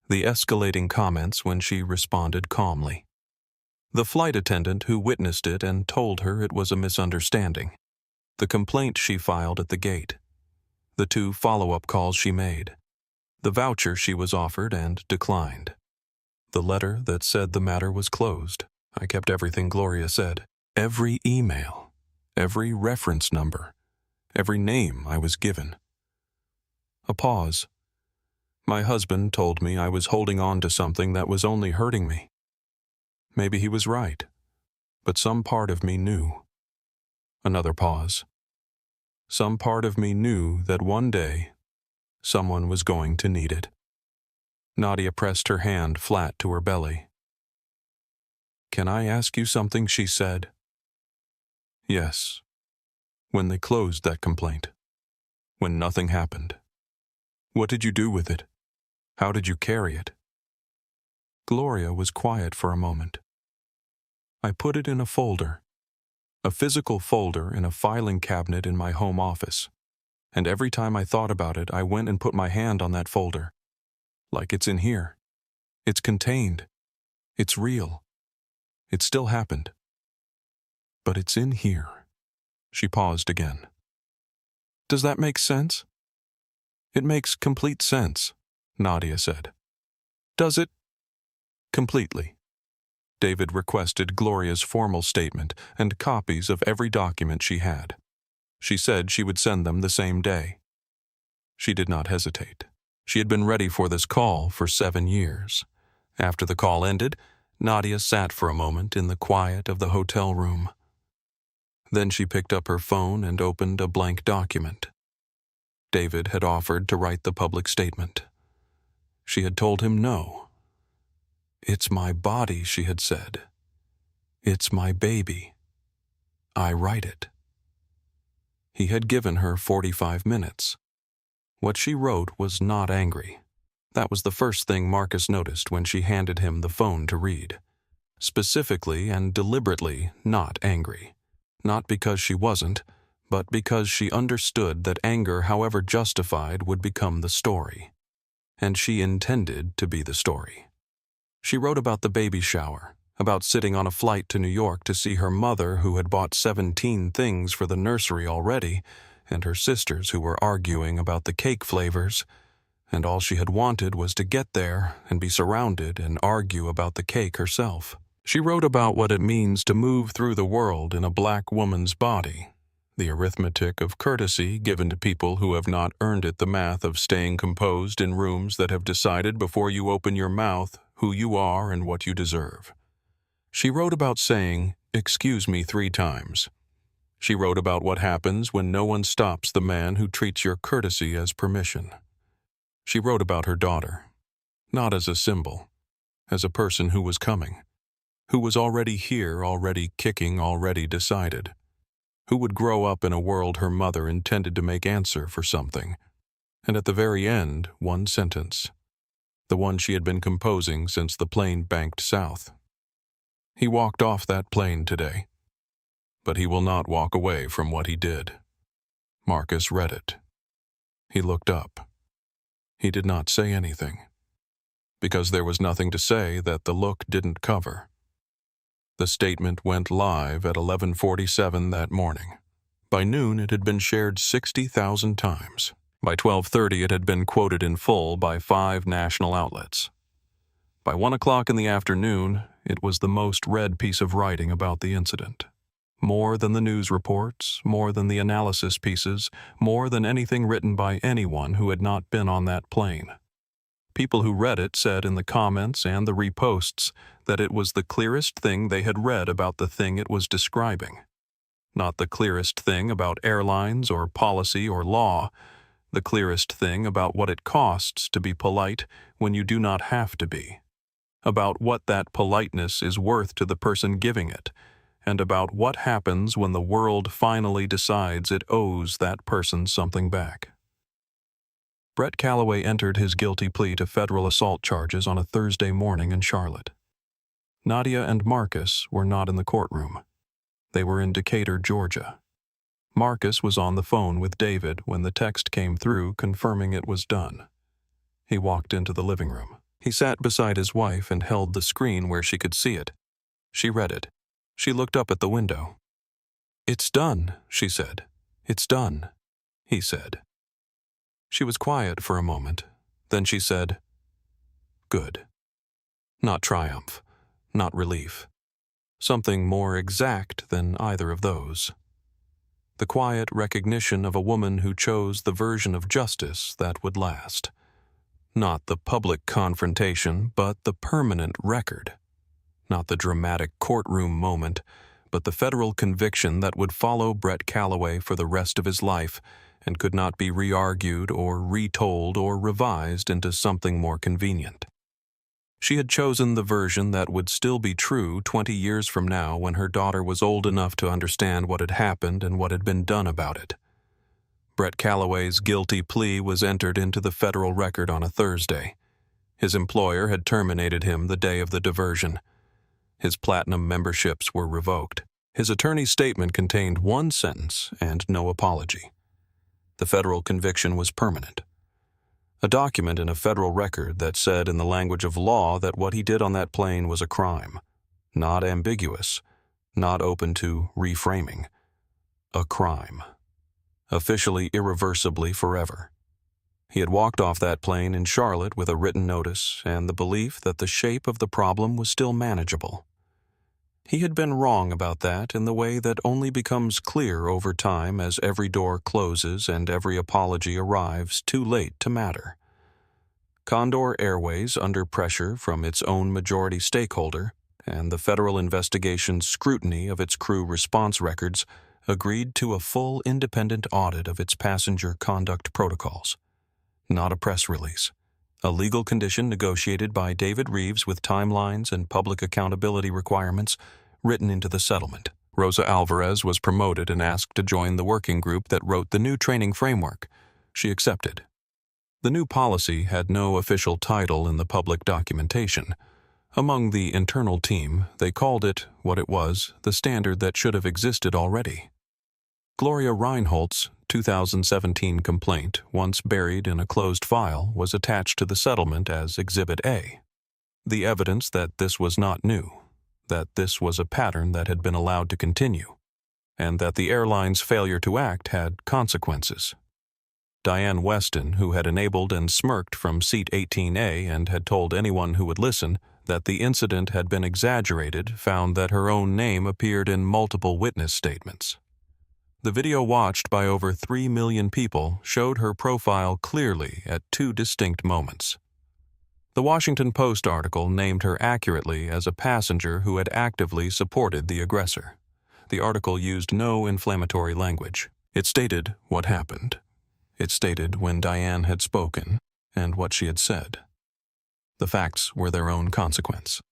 The escalating comments when she responded calmly. The flight attendant who witnessed it and told her it was a misunderstanding. The complaint she filed at the gate. The 2 follow-up calls she made. The voucher she was offered and declined. The letter that said the matter was closed. I kept everything Gloria said. Every email. Every reference number. Every name I was given. A pause. My husband told me I was holding on to something that was only hurting me. Maybe he was right, but some part of me knew. Another pause. Some part of me knew that one day, someone was going to need it. Nadia pressed her hand flat to her belly. Can I ask you something, she said. Yes. When they closed that complaint. When nothing happened. What did you do with it? How did you carry it? Gloria was quiet for a moment. I put it in a folder. A physical folder in a filing cabinet in my home office. And every time I thought about it, I went and put my hand on that folder. Like it's in here. It's contained. It's real. It still happened. But it's in here. She paused again. Does that make sense? It makes complete sense, Nadia said. Does it? Completely. David requested Gloria's formal statement and copies of every document she had. She said she would send them the same day. She did not hesitate. She had been ready for this call for 7 years. After the call ended, Nadia sat for a moment in the quiet of the hotel room. Then she picked up her phone and opened a blank document. David had offered to write the public statement. She had told him no. "It's my body," she had said. "It's my baby. I write it." He had given her 45 minutes. What she wrote was not angry. That was the first thing Marcus noticed when she handed him the phone to read. Specifically and deliberately not angry. Not because she wasn't, but because she understood that anger, however justified, would become the story. And she intended to be the story. She wrote about the baby shower, about sitting on a flight to New York to see her mother, who had bought 17 things for the nursery already, and her sisters who were arguing about the cake flavors, and all she had wanted was to get there and be surrounded and argue about the cake herself. She wrote about what it means to move through the world in a black woman's body, the arithmetic of courtesy given to people who have not earned it, the math of staying composed in rooms that have decided before you open your mouth who you are and what you deserve. She wrote about saying, "Excuse me" 3 times. She wrote about what happens when no one stops the man who treats your courtesy as permission. She wrote about her daughter, not as a symbol, as a person who was coming, who was already here, already kicking, already decided, who would grow up in a world her mother intended to make answer for something. And at the very end, one sentence, the one she had been composing since the plane banked south. He walked off that plane today, but he will not walk away from what he did. Marcus read it. He looked up. He did not say anything, because there was nothing to say that the look didn't cover. The statement went live at 11:47 that morning. By noon, it had been shared 60,000 times. By 12:30, it had been quoted in full by 5 national outlets. By 1 o'clock in the afternoon, it was the most read piece of writing about the incident. More than the news reports, more than the analysis pieces, more than anything written by anyone who had not been on that plane. People who read it said in the comments and the reposts that it was the clearest thing they had read about the thing it was describing. Not the clearest thing about airlines or policy or law, the clearest thing about what it costs to be polite when you do not have to be, about what that politeness is worth to the person giving it, and about what happens when the world finally decides it owes that person something back. Brett Calloway entered his guilty plea to federal assault charges on a Thursday morning in Charlotte. Nadia and Marcus were not in the courtroom. They were in Decatur, Georgia. Marcus was on the phone with David when the text came through confirming it was done. He walked into the living room. He sat beside his wife and held the screen where she could see it. She read it. She looked up at the window. "It's done," she said. "It's done," he said. She was quiet for a moment. Then she said, "Good." Not triumph, not relief. Something more exact than either of those. The quiet recognition of a woman who chose the version of justice that would last. Not the public confrontation, but the permanent record. Not the dramatic courtroom moment, but the federal conviction that would follow Brett Calloway for the rest of his life and could not be re-argued or retold or revised into something more convenient. She had chosen the version that would still be true 20 years from now when her daughter was old enough to understand what had happened and what had been done about it. Brett Calloway's guilty plea was entered into the federal record on a Thursday. His employer had terminated him the day of the diversion. His platinum memberships were revoked. His attorney's statement contained one sentence and no apology. The federal conviction was permanent. A document in a federal record that said in the language of law that what he did on that plane was a crime. Not ambiguous, not open to reframing. A crime. Officially, irreversibly, forever. He had walked off that plane in Charlotte with a written notice and the belief that the shape of the problem was still manageable. He had been wrong about that in the way that only becomes clear over time as every door closes and every apology arrives too late to matter. Condor Airways, under pressure from its own majority stakeholder and the federal investigation's scrutiny of its crew response records, agreed to a full independent audit of its passenger conduct protocols. Not a press release. a legal condition negotiated by David Reeves with timelines and public accountability requirements written into the settlement. Rosa Alvarez was promoted and asked to join the working group that wrote the new training framework. She accepted. The new policy had no official title in the public documentation. Among the internal team, they called it what it was, the standard that should have existed already. Gloria Reinholdt's 2017 complaint, once buried in a closed file, was attached to the settlement as Exhibit A. The evidence that this was not new, that this was a pattern that had been allowed to continue, and that the airline's failure to act had consequences. Diane Weston, who had enabled and smirked from seat 18A and had told anyone who would listen that the incident had been exaggerated, found that her own name appeared in multiple witness statements. The video, watched by over 3 million people, showed her profile clearly at 2 distinct moments. The Washington Post article named her accurately as a passenger who had actively supported the aggressor. The article used no inflammatory language. It stated what happened. It stated when Diane had spoken and what she had said. The facts were their own consequence.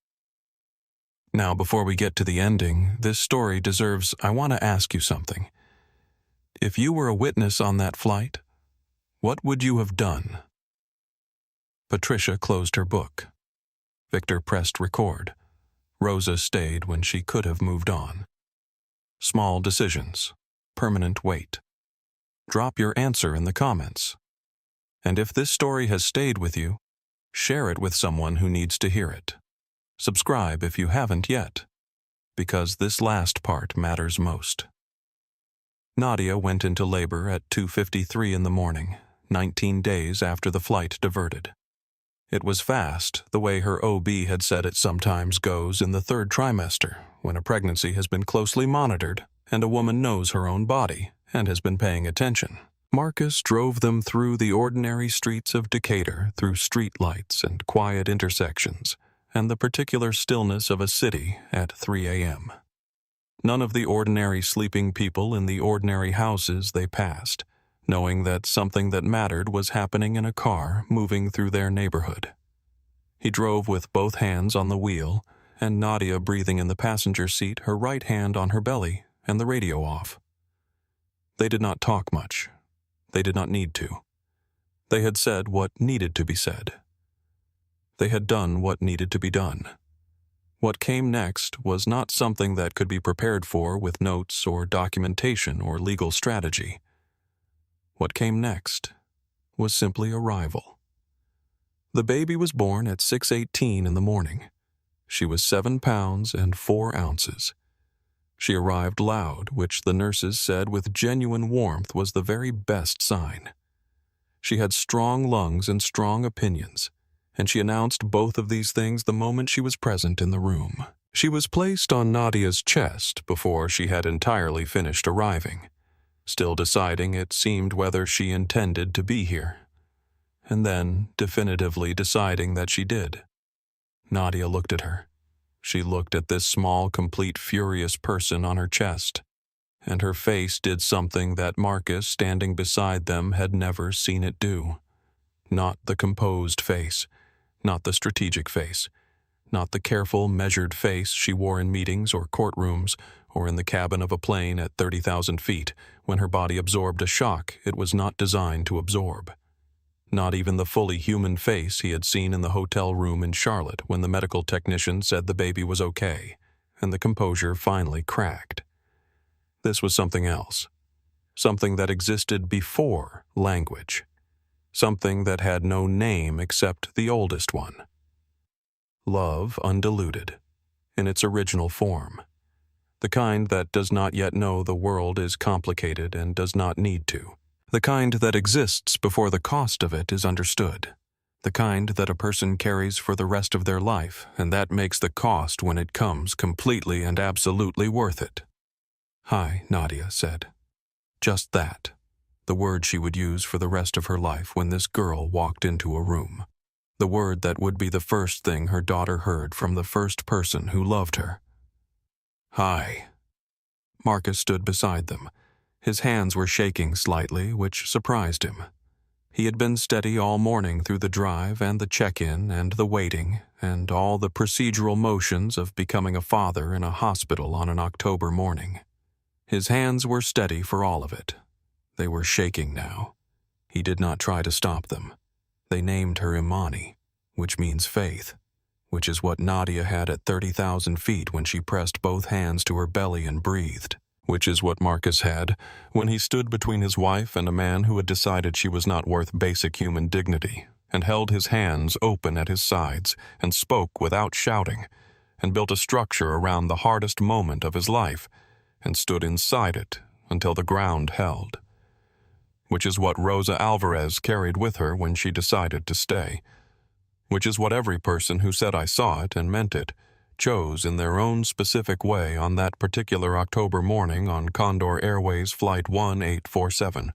Now, before we get to the ending, this story deserves, I want to ask you something. If you were a witness on that flight, what would you have done? Patricia closed her book. Victor pressed record. Rosa stayed when she could have moved on. Small decisions, permanent weight. Drop your answer in the comments. And if this story has stayed with you, share it with someone who needs to hear it. Subscribe if you haven't yet, because this last part matters most. Nadia went into labor at 2:53 in the morning, 19 days after the flight diverted. It was fast, the way her OB had said it sometimes goes in the 3rd trimester, when a pregnancy has been closely monitored and a woman knows her own body and has been paying attention. Marcus drove them through the ordinary streets of Decatur, through street lights and quiet intersections, and the particular stillness of a city at 3 a.m. None of the ordinary sleeping people in the ordinary houses they passed, knowing that something that mattered was happening in a car moving through their neighborhood. He drove with both hands on the wheel, and Nadia breathing in the passenger seat, her right hand on her belly and the radio off. They did not talk much. They did not need to. They had said what needed to be said. They had done what needed to be done. What came next was not something that could be prepared for with notes or documentation or legal strategy. What came next was simply arrival. The baby was born at 6:18 in the morning. She was 7 pounds and 4 ounces. She arrived loud, which the nurses said with genuine warmth was the very best sign. She had strong lungs and strong opinions, and she announced both of these things the moment she was present in the room. She was placed on Nadia's chest before she had entirely finished arriving, still deciding, it seemed, whether she intended to be here, and then definitively deciding that she did. Nadia looked at her. She looked at this small, complete, furious person on her chest, and her face did something that Marcus, standing beside them, had never seen it do. Not the composed face, not the strategic face, not the careful, measured face she wore in meetings or courtrooms or in the cabin of a plane at 30,000 feet when her body absorbed a shock it was not designed to absorb. Not even the fully human face he had seen in the hotel room in Charlotte when the medical technician said the baby was okay, and the composure finally cracked. This was something else, something that existed before language, something that had no name except the oldest one. Love undiluted, in its original form, the kind that does not yet know the world is complicated and does not need to. The kind that exists before the cost of it is understood. The kind that a person carries for the rest of their life, and that makes the cost when it comes completely and absolutely worth it. "Hi," Nadia said. Just that. The word she would use for the rest of her life when this girl walked into a room. The word that would be the first thing her daughter heard from the first person who loved her. "Hi." Marcus stood beside them. His hands were shaking slightly, which surprised him. He had been steady all morning through the drive and the check-in and the waiting and all the procedural motions of becoming a father in a hospital on an October morning. His hands were steady for all of it. They were shaking now. He did not try to stop them. They named her Imani, which means faith, which is what Nadia had at 30,000 feet when she pressed both hands to her belly and breathed, which is what Marcus had when he stood between his wife and a man who had decided she was not worth basic human dignity, and held his hands open at his sides and spoke without shouting, and built a structure around the hardest moment of his life, and stood inside it until the ground held, which is what Rosa Alvarez carried with her when she decided to stay, which is what every person who said I saw it and meant it chose in their own specific way on that particular October morning on Condor Airways Flight 1847.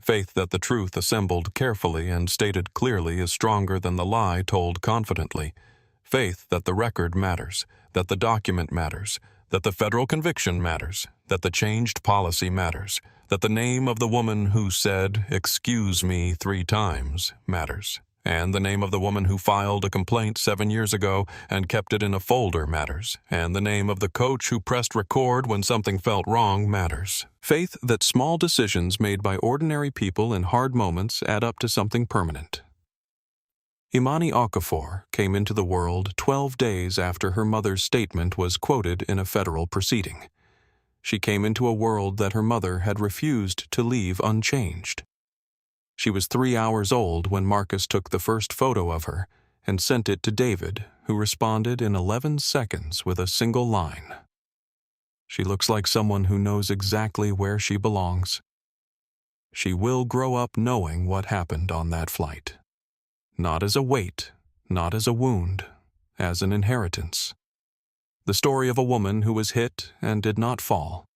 Faith that the truth assembled carefully and stated clearly is stronger than the lie told confidently. Faith that the record matters, that the document matters, that the federal conviction matters, that the changed policy matters, that the name of the woman who said, "Excuse me," 3 times matters, and the name of the woman who filed a complaint 7 years ago and kept it in a folder matters, and the name of the coach who pressed record when something felt wrong matters. Faith that small decisions made by ordinary people in hard moments add up to something permanent. Imani Okafor came into the world 12 days after her mother's statement was quoted in a federal proceeding. She came into a world that her mother had refused to leave unchanged. She was 3 hours old when Marcus took the first photo of her and sent it to David, who responded in 11 seconds with a single line. She looks like someone who knows exactly where she belongs. She will grow up knowing what happened on that flight. Not as a weight, not as a wound, as an inheritance. The story of a woman who was hit and did not fall,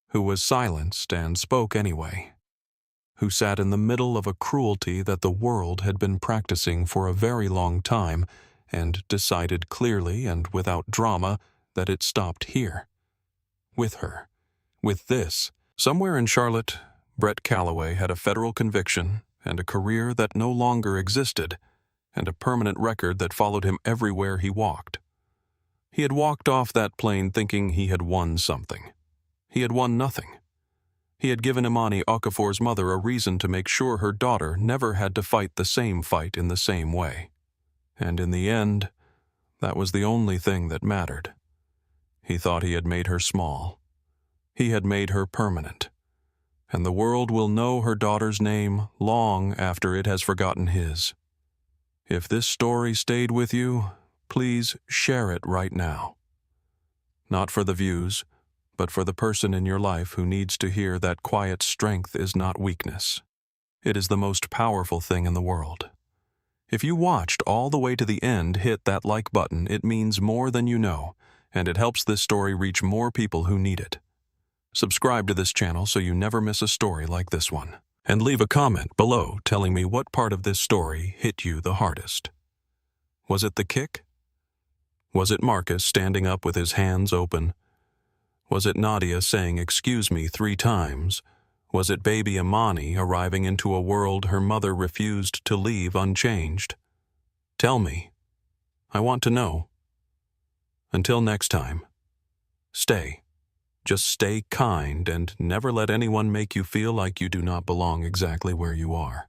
who was silenced and spoke anyway, who sat in the middle of a cruelty that the world had been practicing for a very long time and decided clearly and without drama that it stopped here. With her. With this. Somewhere in Charlotte, Brett Calloway had a federal conviction and a career that no longer existed, and a permanent record that followed him everywhere he walked. He had walked off that plane thinking he had won something. He had won nothing. He had given Imani Okafor's mother a reason to make sure her daughter never had to fight the same fight in the same way. And in the end, that was the only thing that mattered. He thought he had made her small. He had made her permanent. And the world will know her daughter's name long after it has forgotten his. If this story stayed with you, please share it right now. Not for the views, but for the person in your life who needs to hear that quiet strength is not weakness. It is the most powerful thing in the world. If you watched all the way to the end, hit that like button. It means more than you know, and it helps this story reach more people who need it. Subscribe to this channel so you never miss a story like this one. And leave a comment below telling me what part of this story hit you the hardest. Was it the kick? Was it Marcus standing up with his hands open? Was it Nadia saying "excuse me" 3 times? Was it baby Imani arriving into a world her mother refused to leave unchanged? Tell me. I want to know. Until next time, stay. Just stay kind and never let anyone make you feel like you do not belong exactly where you are.